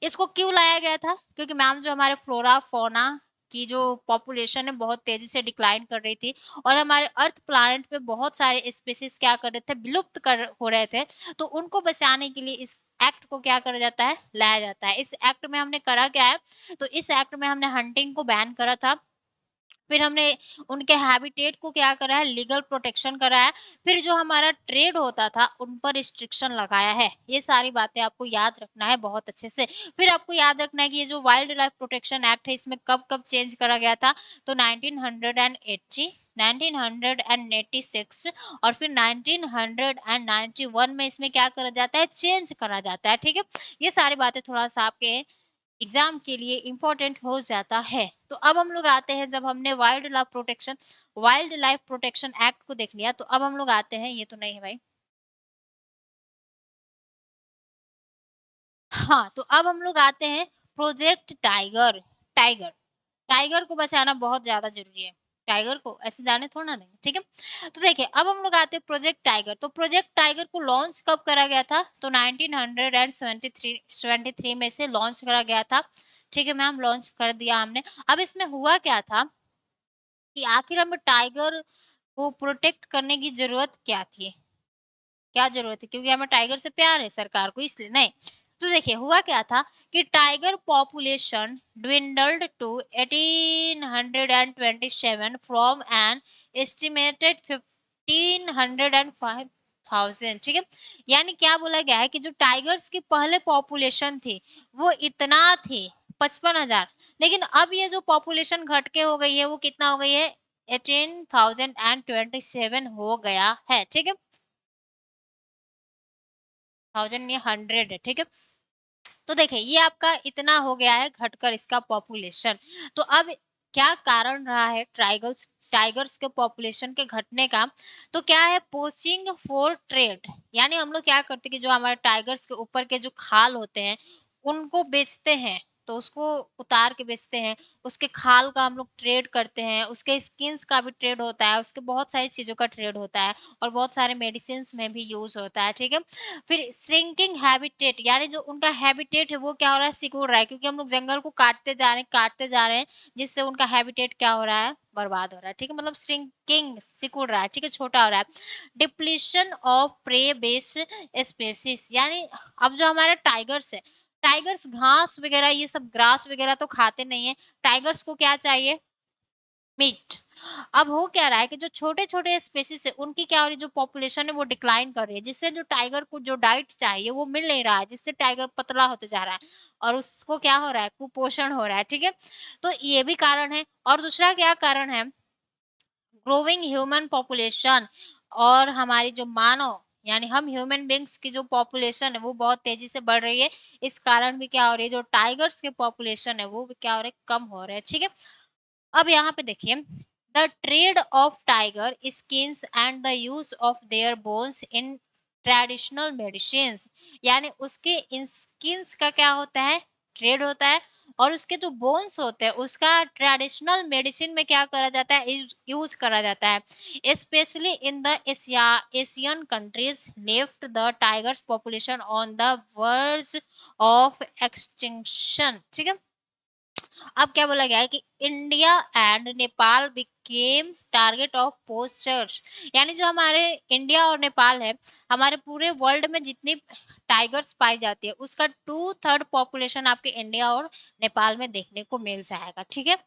इसको क्यों लाया गया था, क्योंकि मैम जो हमारे फ्लोरा फोना की जो पॉपुलेशन है बहुत तेजी से डिक्लाइन कर रही थी, और हमारे अर्थ प्लैनेट पे बहुत सारे स्पीसीज क्या कर रहे थे, विलुप्त कर हो रहे थे। तो उनको बचाने के लिए इस एक्ट को क्या करा जाता है, लाया जाता है। इस एक्ट में हमने करा क्या है, तो इस एक्ट में हमने हंटिंग को बैन करा था। फिर हमने उनके हैबिटेट को क्या करा है, लीगल प्रोटेक्शन करा है। फिर जो हमारा ट्रेड होता था उन पर रिस्ट्रिक्शन लगाया है। ये सारी बातें आपको याद रखना है बहुत अच्छे से। फिर आपको याद रखना है कि ये जो वाइल्ड लाइफ प्रोटेक्शन एक्ट है इसमें कब कब चेंज करा गया था, तो 1980, 1986 और फिर 1991 में इसमें क्या करा जाता है, चेंज करा जाता है। ठीक है, ये सारी बातें थोड़ा सा आपके एग्जाम के लिए इम्पोर्टेंट हो जाता है। तो अब हम लोग आते हैं, जब हमने वाइल्ड लाइफ प्रोटेक्शन एक्ट को देख लिया, तो अब हम लोग आते हैं, ये तो नहीं है भाई। हाँ, तो अब हम लोग आते हैं प्रोजेक्ट टाइगर। टाइगर टाइगर को बचाना बहुत ज्यादा जरूरी है। टाइगर को ऐसे जाने थोड़ा ना देंगे, ठीक है। तो देखिए, अब हम लोग आते हैं प्रोजेक्ट टाइगर। तो प्रोजेक्ट टाइगर को लॉन्च कब करा गया था? तो 1973 में से लॉन्च करा गया था। ठीक है मैम, लॉन्च कर दिया हमने। अब इसमें हुआ क्या था कि आखिर हमें टाइगर को प्रोटेक्ट करने की जरूरत क्या थी? क्या जरूरत है? क्योंकि हमें टाइगर से प्यार है सरकार को, इसलिए नहीं। तो देखिए, हुआ क्या था कि tiger population dwindled to 1827 from an estimated 1505,000। ठीक है, यानी क्या बोला गया है कि जो टाइगर्स की पहले पॉपुलेशन थी वो इतना थी, 55,000। लेकिन अब ये जो पॉपुलेशन घट के हो गई है वो कितना हो गई है? 18,027 हो गया है। ठीक है, 1000 ये 100 है। ठीक है, तो देखिए ये आपका इतना हो गया है घटकर इसका पॉपुलेशन। तो अब क्या कारण रहा है टाइगर्स टाइगर्स के पॉपुलेशन के घटने का? तो क्या है? Poaching for trade. यानी हम लोग क्या करते हैं कि जो हमारे टाइगर्स के ऊपर के जो खाल होते हैं उनको बेचते हैं, तो उसको उतार के बेचते हैं। उसके खाल का हम लोग ट्रेड करते हैं, उसके स्किन्स का भी ट्रेड होता है, उसके बहुत सारी चीजों का ट्रेड होता है, और बहुत सारे मेडिसिन में भी यूज होता है। ठीक है, फिर श्रिंकिंग हैबिटेट, यानी जो उनका हैबिटेट है वो क्या हो रहा है? सिकुड़ रहा है, क्योंकि हम लोग जंगल को काटते जा रहे हैं, जिससे उनका हैबिटेट क्या हो रहा है? बर्बाद हो रहा है। ठीक है, मतलब श्रिंकिंग, सिकुड़ रहा है। ठीक है, छोटा हो रहा है। Depletion of prey base species, यानी अब जो हमारे टाइगर्स है, टाइगर्स घास वगैरह ये सब ग्रास वगैरह तो खाते नहीं है। टाइगर्स को क्या चाहिए? मीट। अब हो क्या रहा है कि जो छोटे छोटे स्पेसीज है उनकी क्या हो रही है? जो पॉपुलेशन है वो डिक्लाइन कर रही है, जिससे जो टाइगर को जो डाइट चाहिए वो मिल नहीं रहा है, जिससे टाइगर पतला होते जा रहा है, और उसको क्या हो रहा है? कुपोषण हो रहा है। ठीक है, तो ये भी कारण है। और दूसरा क्या कारण है? ग्रोइंग ह्यूमन पॉपुलेशन, और हमारी जो मानव यानी हम ह्यूमन बींग्स की जो पॉपुलेशन है वो बहुत तेजी से बढ़ रही है। इस कारण भी क्या हो रही है? जो टाइगर्स के पॉपुलेशन है वो भी क्या हो रहे हैं? कम हो रहे हैं। ठीक है, अब यहाँ पे देखिए, the trade off tiger skins and the use of their bones in traditional medicine, यानी उसके इन स्किन्स का क्या होता है? ट्रेड होता है, और उसके जो बोन्स होते हैं उसका ट्रेडिशनल मेडिसिन में क्या करा जाता है? यूज करा जाता है। Specially in the Asian countries left the tigers population on the verge of extinction. ठीक है, अब क्या बोला गया है कि India and Nepal became target of postures, यानी जो हमारे इंडिया और नेपाल है, हमारे पूरे वर्ल्ड में जितनी टाइगर्स पाई जाती है उसका 2/3 पॉपुलेशन आपके इंडिया और नेपाल में देखने को मिल जाएगा। ठीक है,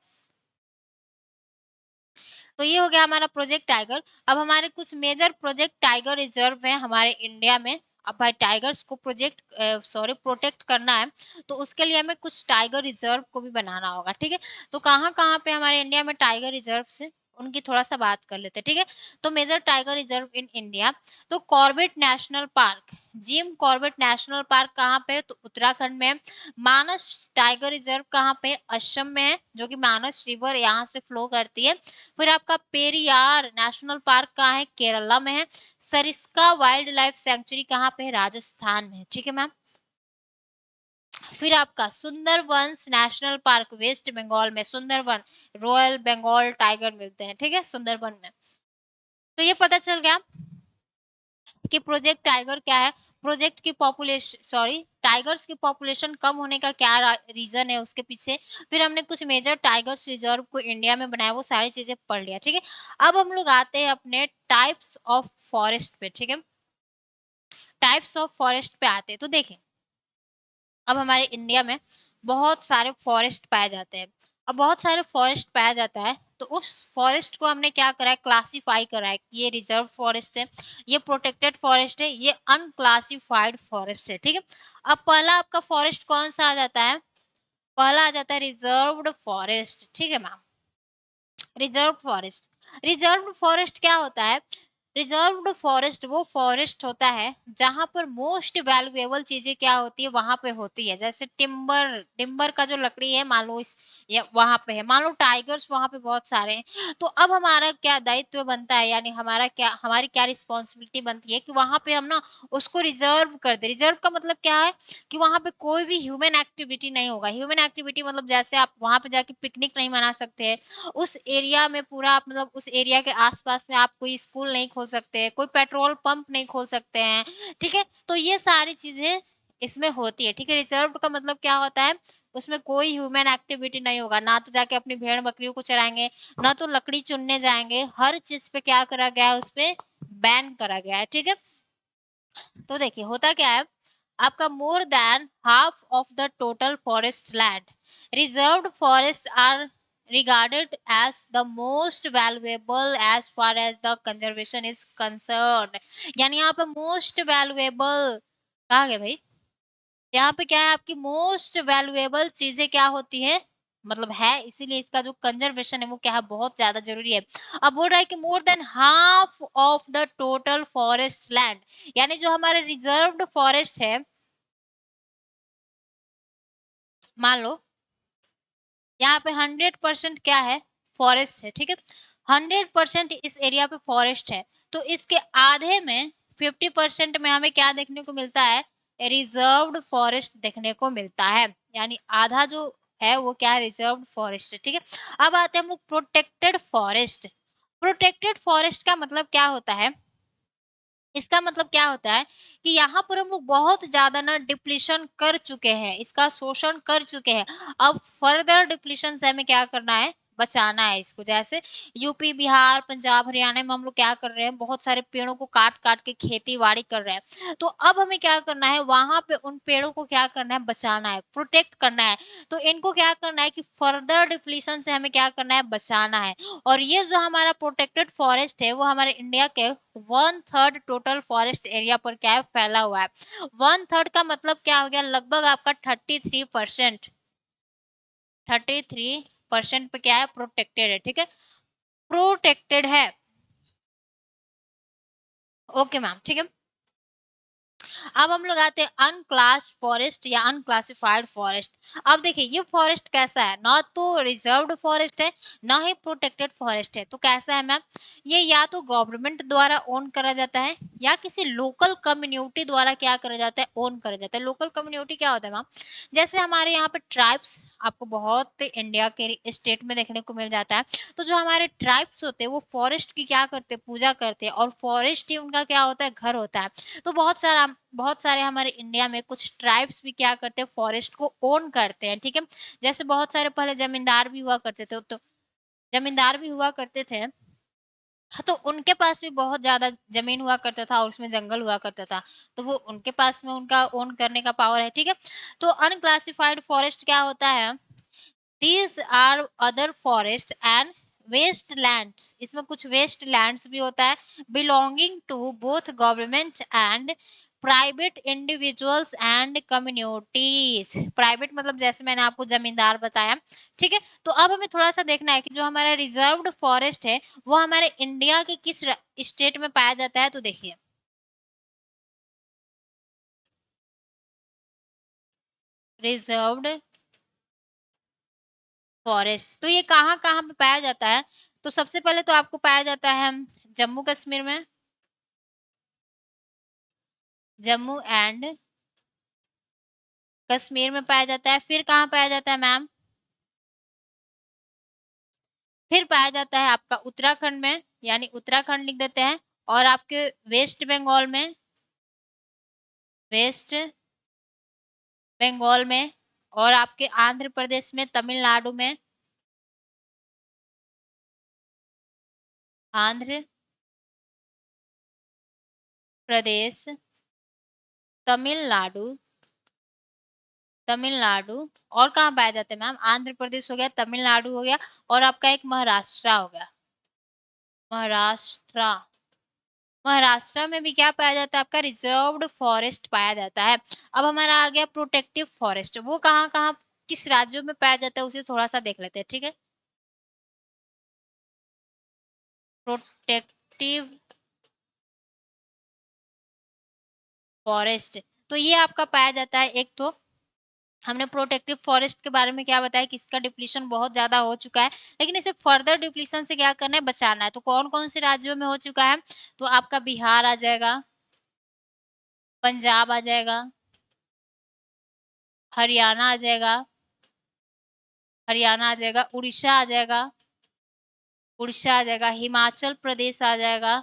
तो ये हो गया हमारा प्रोजेक्ट टाइगर। अब हमारे कुछ मेजर प्रोजेक्ट टाइगर रिजर्व है हमारे इंडिया में। अब भाई टाइगर्स को प्रोटेक्ट करना है, तो उसके लिए हमें कुछ टाइगर रिजर्व को भी बनाना होगा। ठीक है, तो कहाँ कहाँ पे हमारे इंडिया में टाइगर रिजर्व है उनकी थोड़ा सा बात कर लेते हैं। ठीक है, तो major tiger reserve in India, तो Corbett national park, Jim Corbett national park कहाँ पे है? तो उत्तराखंड में है। मानस टाइगर रिजर्व कहाँ पे? असम में है, जो कि मानस रिवर यहाँ से फ्लो करती है। फिर आपका पेरियार नेशनल पार्क कहाँ है? केरला में है। सरिस्का वाइल्ड लाइफ सेंचुरी कहाँ पे है? राजस्थान में है। ठीक है मैम। फिर आपका Sundarbans National Park West Bengal में, सुंदरबन रॉयल बंगाल टाइगर मिलते हैं। ठीक है, सुंदरबन में। तो ये पता चल गया कि प्रोजेक्ट टाइगर क्या है। प्रोजेक्ट की पॉपुलेशन टाइगर्स की पॉपुलेशन कम होने का क्या रीजन है उसके पीछे। फिर हमने कुछ मेजर टाइगर्स रिजर्व को इंडिया में बनाया, वो सारी चीजें पढ़ लिया। ठीक है, अब हम लोग आते हैं अपने टाइप्स ऑफ फॉरेस्ट पे। ठीक है, टाइप्स ऑफ फॉरेस्ट पे आते हैं। तो देखें, अब हमारे इंडिया में बहुत सारे फॉरेस्ट पाए जाते हैं। अब बहुत सारे फॉरेस्ट पाया जाता है, तो उस फॉरेस्ट को हमने क्या करा है? क्लासिफाई करा है कि ये रिजर्व फॉरेस्ट है, ये प्रोटेक्टेड फॉरेस्ट है, ये अनक्लासिफाइड फॉरेस्ट है। ठीक है, अब पहला आपका फॉरेस्ट कौन सा आ जाता है? पहला आ जाता है रिजर्व्ड फॉरेस्ट। ठीक है ma'am, reserve forest. Reserve forest क्या होता है? रिजर्व्ड फॉरेस्ट वो फॉरेस्ट होता है जहां पर मोस्ट वैल्यूएबल चीजें क्या होती है वहां पे होती है, जैसे टिम्बर, टिम्बर का जो लकड़ी है मान लो इस या वहां पे है, मान लो टाइगर्स वहां पे बहुत सारे हैं। तो अब हमारा क्या दायित्व बनता है, यानी हमारी क्या रिस्पॉन्सिबिलिटी बनती है कि वहां पे हम ना उसको रिजर्व कर दे। रिजर्व का मतलब क्या है कि वहां पे कोई भी ह्यूमन एक्टिविटी नहीं होगा। ह्यूमन एक्टिविटी मतलब जैसे आप वहां पे जाके पिकनिक नहीं मना सकते हैं, उस एरिया में पूरा आप मतलब उस एरिया के आसपास में आप कोई स्कूल नहीं खोल सकते, कोई पेट्रोल पंप नहीं खोल सकते हैं, ठीक है। तो ये सारी चीजें इसमें होती है, ठीक है। रिजर्व का मतलब क्या होता है, उसमें कोई ह्यूमन एक्टिविटी नहीं होगा, ना तो जाके अपनी भेड़ बकरियों को चराएंगे, ना तो लकड़ी चुनने जाएंगे, हर चीज पे क्या करा गया है, उस पे बैन करा गया है, ठीक है। तो देखिए होता क्या है, आपका more than half of the total forest land, reserved forest are regarded as the most valuable as far as the conservation is concerned। यानी यहाँ पे मोस्ट वैल्यूएबल कहा गया भाई, यहाँ पे क्या है आपकी मोस्ट वैल्यूएबल चीजें क्या होती है, मतलब है, इसीलिए इसका जो कंजर्वेशन है वो क्या है, बहुत ज्यादा जरूरी है। अब बोल रहा है कि मोर than half of the total forest land, यानी जो हमारा रिजर्व्ड फॉरेस्ट है, मान लो यहाँ पे 100% क्या है, फॉरेस्ट है, ठीक है। 100% इस एरिया पे फॉरेस्ट है, तो इसके आधे में 50% में हमें क्या देखने को मिलता है, रिजर्व्ड फॉरेस्ट देखने को मिलता है। यानी आधा जो है वो क्या है, रिजर्व्ड फॉरेस्ट है, ठीक है। अब आते हैं हम लोग प्रोटेक्टेड फॉरेस्ट। प्रोटेक्टेड फॉरेस्ट का मतलब क्या होता है, इसका मतलब क्या होता है कि यहाँ पर हम लोग बहुत ज्यादा ना डिप्लीशन कर चुके हैं, इसका शोषण कर चुके हैं। अब फर्दर डिप्लीशन से हमें क्या करना है, बचाना है इसको। जैसे यूपी बिहार पंजाब हरियाणा में हम लोग क्या कर रहे हैं, बहुत सारे पेड़ों को काट काट के खेती बाड़ी कर रहे हैं। तो अब हमें क्या करना है, वहां पे उन पेड़ों को क्या करना है, बचाना है, प्रोटेक्ट करना है। तो इनको क्या करना है कि फर्दर डिप्लीशन से हमें क्या करना है, बचाना है। और ये जो हमारा प्रोटेक्टेड फॉरेस्ट है वो हमारे इंडिया के 1/3 टोटल फॉरेस्ट एरिया पर क्या है, फैला हुआ है। 1/3 का मतलब क्या हो गया, लगभग आपका 33%, 33% पे क्या है, प्रोटेक्टेड है, ठीक है, प्रोटेक्टेड है। ओके मैम, ठीक है। अब हम लोग आते हैं अनक्लास फॉरेस्ट या अनक्लासिफाइड फॉरेस्ट। अब देखिए ये फॉरेस्ट कैसा है, ना तो रिजर्व्ड फॉरेस्ट है ना ही प्रोटेक्टेड फॉरेस्ट है। तो कैसा है मैम, ये या तो गवर्नमेंट द्वारा ओन करा जाता है या किसी लोकल कम्युनिटी द्वारा क्या करा जाता है, ओन करा जाता है। लोकल कम्युनिटी क्या होता है मैम, जैसे हमारे यहाँ पे ट्राइब्स आपको बहुत इंडिया के स्टेट में देखने को मिल जाता है। तो जो हमारे ट्राइब्स होते हैं वो फॉरेस्ट की क्या करते हैं, पूजा करते हैं, और फॉरेस्ट ही उनका क्या होता है, घर होता है। तो बहुत सारे हमारे इंडिया में कुछ ट्राइब्स भी क्या करते हैं, फॉरेस्ट को ओन करते हैं, ठीक है। जैसे बहुत सारे पहले जमींदार भी हुआ करते थे, तो जमींदार भी हुआ करते थे, हाँ, तो उनके पास भी बहुत ज्यादा जमीन हुआ करता था और उसमें जंगल हुआ करता था। तो वो उनके पास में उनका ओन करने का पावर है, ठीक है। तो अनक्लासिफाइड फॉरेस्ट क्या होता है, these are other forest and waste lands, इसमें कुछ वेस्ट लैंड्स भी होता है, belonging to both government and private individuals and communities. Private मतलब जैसे मैंने आपको जमींदार बताया, ठीक है। तो अब हमें थोड़ा सा देखना है कि जो हमारा रिजर्व्ड फॉरेस्ट है वो हमारे इंडिया के किस स्टेट में पाया जाता है। तो देखिए रिजर्व्ड फॉरेस्ट तो ये कहाँ कहाँ पे पाया जाता है, तो सबसे पहले तो आपको पाया जाता है जम्मू कश्मीर में, जम्मू एंड कश्मीर में पाया जाता है। फिर कहाँ पाया जाता है मैम, फिर पाया जाता है आपका उत्तराखंड में, यानी उत्तराखंड लिख देते हैं। और आपके वेस्ट बंगाल में, वेस्ट बंगाल में, और आपके आंध्र प्रदेश में, तमिलनाडु में, आंध्र प्रदेश, तमिलनाडु, तमिलनाडु, और कहाँ पाया जाता है मैम, आंध्र प्रदेश हो गया, तमिलनाडु हो गया, और आपका एक महाराष्ट्र हो गया, महाराष्ट्र। महाराष्ट्र में भी क्या पाया जाता है, आपका रिजर्व्ड फॉरेस्ट पाया जाता है। अब हमारा आ गया प्रोटेक्टिव फॉरेस्ट, वो कहाँ कहाँ किस राज्यों में पाया जाता है उसे थोड़ा सा देख लेते हैं, ठीक है। Protective forest. तो ये आपका पाया जाता है। एक तो हमने प्रोटेक्टिव फॉरेस्ट के बारे में क्या बताया कि इसका डिप्लीशन बहुत ज्यादा हो चुका है, लेकिन इसे फर्दर डिप्लीशन से क्या करना है, बचाना है। तो कौन कौन से राज्यों में हो चुका है, तो आपका बिहार आ जाएगा, पंजाब आ जाएगा, हरियाणा आ जाएगा, हरियाणा आ जाएगा, उड़ीसा आ जाएगा, उड़ीसा आ जाएगा, हिमाचल प्रदेश आ जाएगा,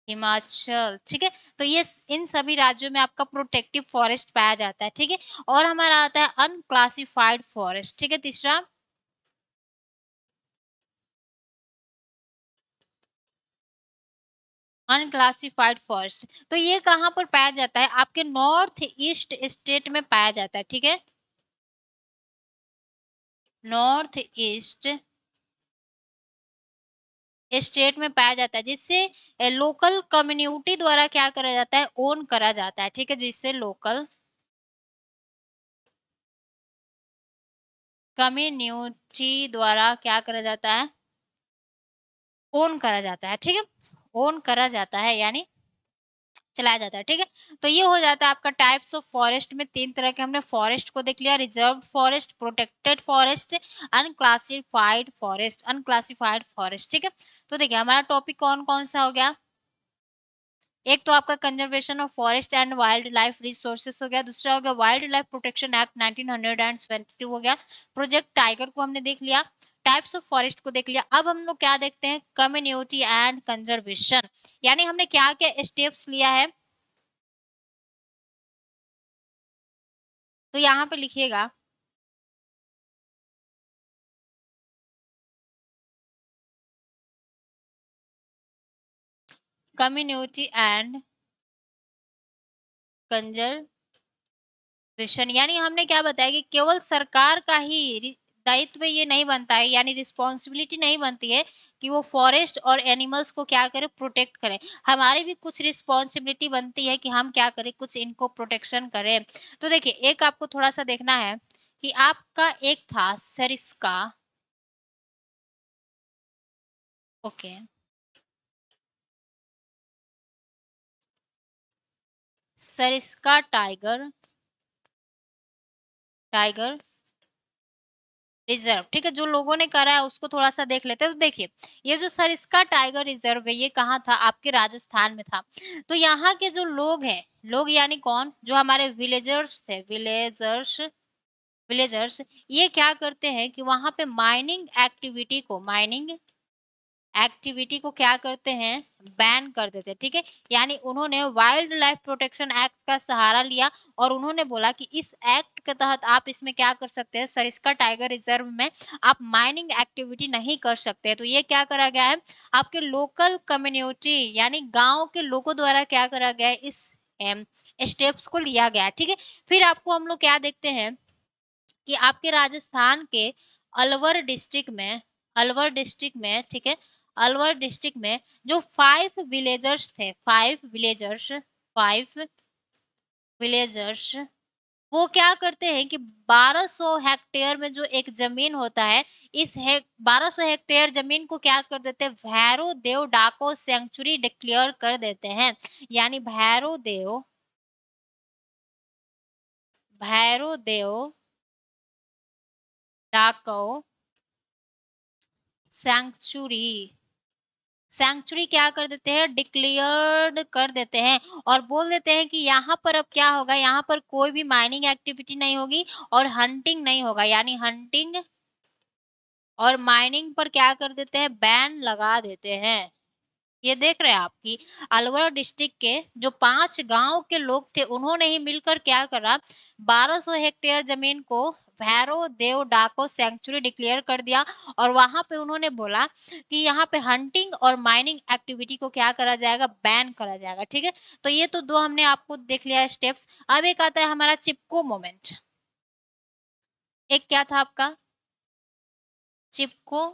हिमाचल, ठीक है। तो ये इन सभी राज्यों में आपका प्रोटेक्टिव फॉरेस्ट पाया जाता है, ठीक है। और हमारा आता है अनक्लासिफाइड फॉरेस्ट, ठीक है, तीसरा। अनक्लासिफाइड फॉरेस्ट, तो ये कहाँ पर पाया जाता है, आपके नॉर्थ ईस्ट स्टेट में पाया जाता है, ठीक है। नॉर्थ ईस्ट स्टेट में पाया जाता है, जिससे लोकल कम्युनिटी द्वारा क्या करा जाता है, ओन करा जाता है, ठीक है, जिससे लोकल कम्युनिटी द्वारा क्या करा जाता है, ओन करा जाता है, ठीक है। ओन करा जाता है यानी चलाया जाता है, ठीक है। तो ये हो जाता है आपका टाइप्स ऑफ फॉरेस्ट में। तीन तरह के हमने फॉरेस्ट को देख लिया, reserve forest, protected forest, unclassified forest, unclassified forest, ठीक है। तो देखिए हमारा टॉपिक कौन कौन सा हो गया, एक तो आपका conservation of forest and wildlife resources हो गया, दूसरा हो गया वाइल्ड लाइफ प्रोटेक्शन एक्ट 1972 हो गया, प्रोजेक्ट टाइगर को हमने देख लिया, टाइप्स ऑफ फॉरेस्ट को देख लिया। अब हम लोग क्या देखते हैं, कम्युनिटी एंड कंजर्वेशन, यानी हमने क्या क्या स्टेप्स लिया है। तो यहाँ पे लिखिएगा, कम्युनिटी एंड कंजर्वेशन, यानी हमने क्या बताया कि केवल सरकार का ही दायित्व ये नहीं बनता है, यानी रिस्पॉन्सिबिलिटी नहीं बनती है कि वो फॉरेस्ट और एनिमल्स को क्या करे, प्रोटेक्ट करें। हमारी भी कुछ रिस्पॉन्सिबिलिटी बनती है कि हम क्या करें, कुछ इनको प्रोटेक्शन करें। तो देखिए एक आपको थोड़ा सा देखना है कि आपका एक था Sariska, okay, Sariska tiger, tiger reserve, ठीक है। जो लोगों ने करा है उसको थोड़ा सा देख लेते हैं। तो देखिए ये जो सरिस्का टाइगर रिजर्व है ये कहाँ था, आपके राजस्थान में था। तो यहाँ के जो लोग हैं, लोग यानी कौन, जो हमारे विलेजर्स थे, विलेजर्स, विलेजर्स, ये क्या करते हैं कि वहां पे माइनिंग एक्टिविटी को, माइनिंग एक्टिविटी को क्या करते हैं, बैन कर देते हैं, ठीक है। यानी उन्होंने वाइल्ड लाइफ प्रोटेक्शन एक्ट का सहारा लिया और उन्होंने बोला कि इस एक्ट के तहत आप इसमें क्या कर सकते हैं, सरिस्का टाइगर रिजर्व में आप माइनिंग एक्टिविटी नहीं कर सकते। तो ये क्या करा गया है, आपके लोकल कम्युनिटी यानी गांव के लोगों द्वारा क्या करा गया है, इस स्टेप्स को लिया गया है, ठीक है। फिर आपको हम लोग क्या देखते हैं कि आपके राजस्थान के अलवर डिस्ट्रिक्ट में, अलवर डिस्ट्रिक्ट में, ठीक है, अलवर डिस्ट्रिक्ट में जो 5 विलेजर्स थे, 5 विलेजर्स, 5 विलेजर्स, वो क्या करते हैं कि 1200 हेक्टेयर में जो एक जमीन होता है, इस 1200 हेक्टेयर जमीन को क्या कर देते हैं, भैरो देव डाको सेंचुरी डिक्लेयर कर देते हैं। यानी भैरो देव, भैरो देव डाको सेंचुरी, सैंक्चुरी क्या कर देते हैं, डिक्लेयर्ड कर देते हैं और बोल देते हैं कि यहाँ पर अब क्या होगा, यहाँ पर कोई भी माइनिंग एक्टिविटी नहीं होगी और हंटिंग नहीं होगा। यानी हंटिंग और माइनिंग पर क्या कर देते हैं, बैन लगा देते हैं। ये देख रहे हैं आप कि अलवर डिस्ट्रिक्ट के जो 5 गांव के लोग थे उन्होंने ही मिलकर क्या करा, 1200 हेक्टेयर जमीन को भैरो देव डाको सेंचुरी डिक्लेयर कर दिया और वहां पे उन्होंने बोला कि यहाँ पे हंटिंग और माइनिंग एक्टिविटी को क्या करा जाएगा, बैन करा जाएगा, ठीक है। तो ये तो दो हमने आपको देख लिया स्टेप्स। अब एक आता है हमारा चिपको मोमेंट, एक क्या था आपका, चिपको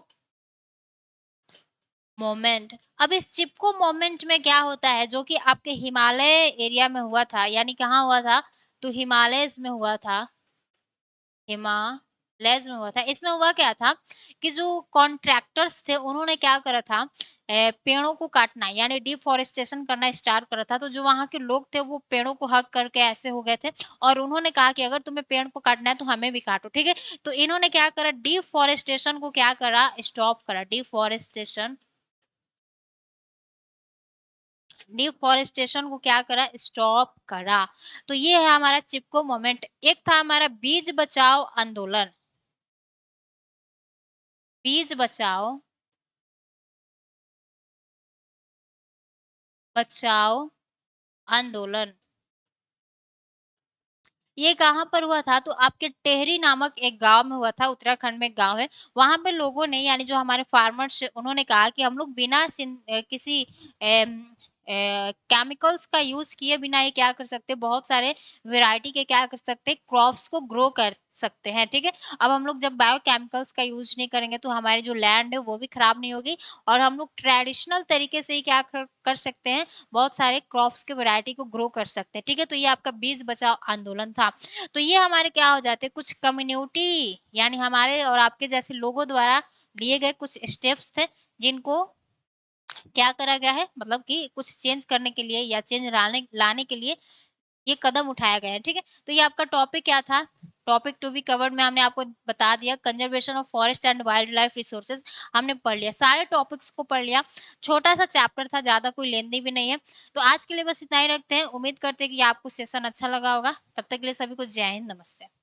मोमेंट। अब इस चिपको मोमेंट में क्या होता है, जो कि आपके हिमालय एरिया में हुआ था, यानी कहाँ हुआ था, तो हिमालय में हुआ था, हिमालय लेज में हुआ था। इसमें हुआ क्या था कि जो कॉन्ट्रैक्टर्स थे उन्होंने क्या करा था, पेड़ों को काटना यानी डिफॉरेस्टेशन करना स्टार्ट करा था। तो जो वहाँ के लोग थे वो पेड़ों को हक करके ऐसे हो गए थे और उन्होंने कहा कि अगर तुम्हें पेड़ को काटना है तो हमें भी काटो, ठीक है। तो इन्होंने क्या करा, डिफॉरेस्टेशन को क्या करा, स्टॉप करा। डिफॉरेस्टेशन डिफॉरेस्टेशन को क्या करा, स्टॉप करा। तो ये है हमारा चिपको मोमेंट। एक था हमारा बीज बचाओ आंदोलन। बीज बचाओ बचाओ आंदोलन। ये कहाँ पर हुआ था, तो आपके टेहरी नामक एक गांव में हुआ था। उत्तराखंड में एक गांव है। वहां पे लोगों ने यानी जो हमारे फार्मर्स उन्होंने कहा कि हम लोग बिना किसी केमिकल्स का यूज किए बिना ये क्या कर सकते हैं, बहुत सारे वैरायटी के क्या कर सकते हैं, क्रॉप्स को ग्रो कर सकते हैं, ठीक है। अब हम लोग जब बायो केमिकल्स का यूज नहीं करेंगे तो हमारी जो लैंड है वो भी खराब नहीं होगी और हम लोग ट्रेडिशनल तरीके से ही क्या कर सकते हैं, बहुत सारे क्रॉप्स के वैरायटी को ग्रो कर सकते हैं, ठीक है। तो ये आपका बीज बचाओ आंदोलन था। तो ये हमारे क्या हो जाते हैं, कुछ कम्युनिटी यानी हमारे और आपके जैसे लोगों द्वारा लिए गए कुछ स्टेप्स थे जिनको क्या करा गया है, मतलब कि कुछ चेंज करने के लिए या चेंज लाने लाने के लिए ये कदम उठाया गया है, ठीक है। तो ये आपका टॉपिक क्या था, टॉपिक टू बी कवर्ड में हमने आपको बता दिया, conservation of forest and wild life resources हमने पढ़ लिया, सारे टॉपिक्स को पढ़ लिया। छोटा सा चैप्टर था, ज्यादा कोई लेंदी भी नहीं है। तो आज के लिए बस इतना ही रखते हैं। उम्मीद करते हैं कि आपको सेशन अच्छा लगा होगा। तब तक के लिए सभी को जय हिंद, नमस्ते।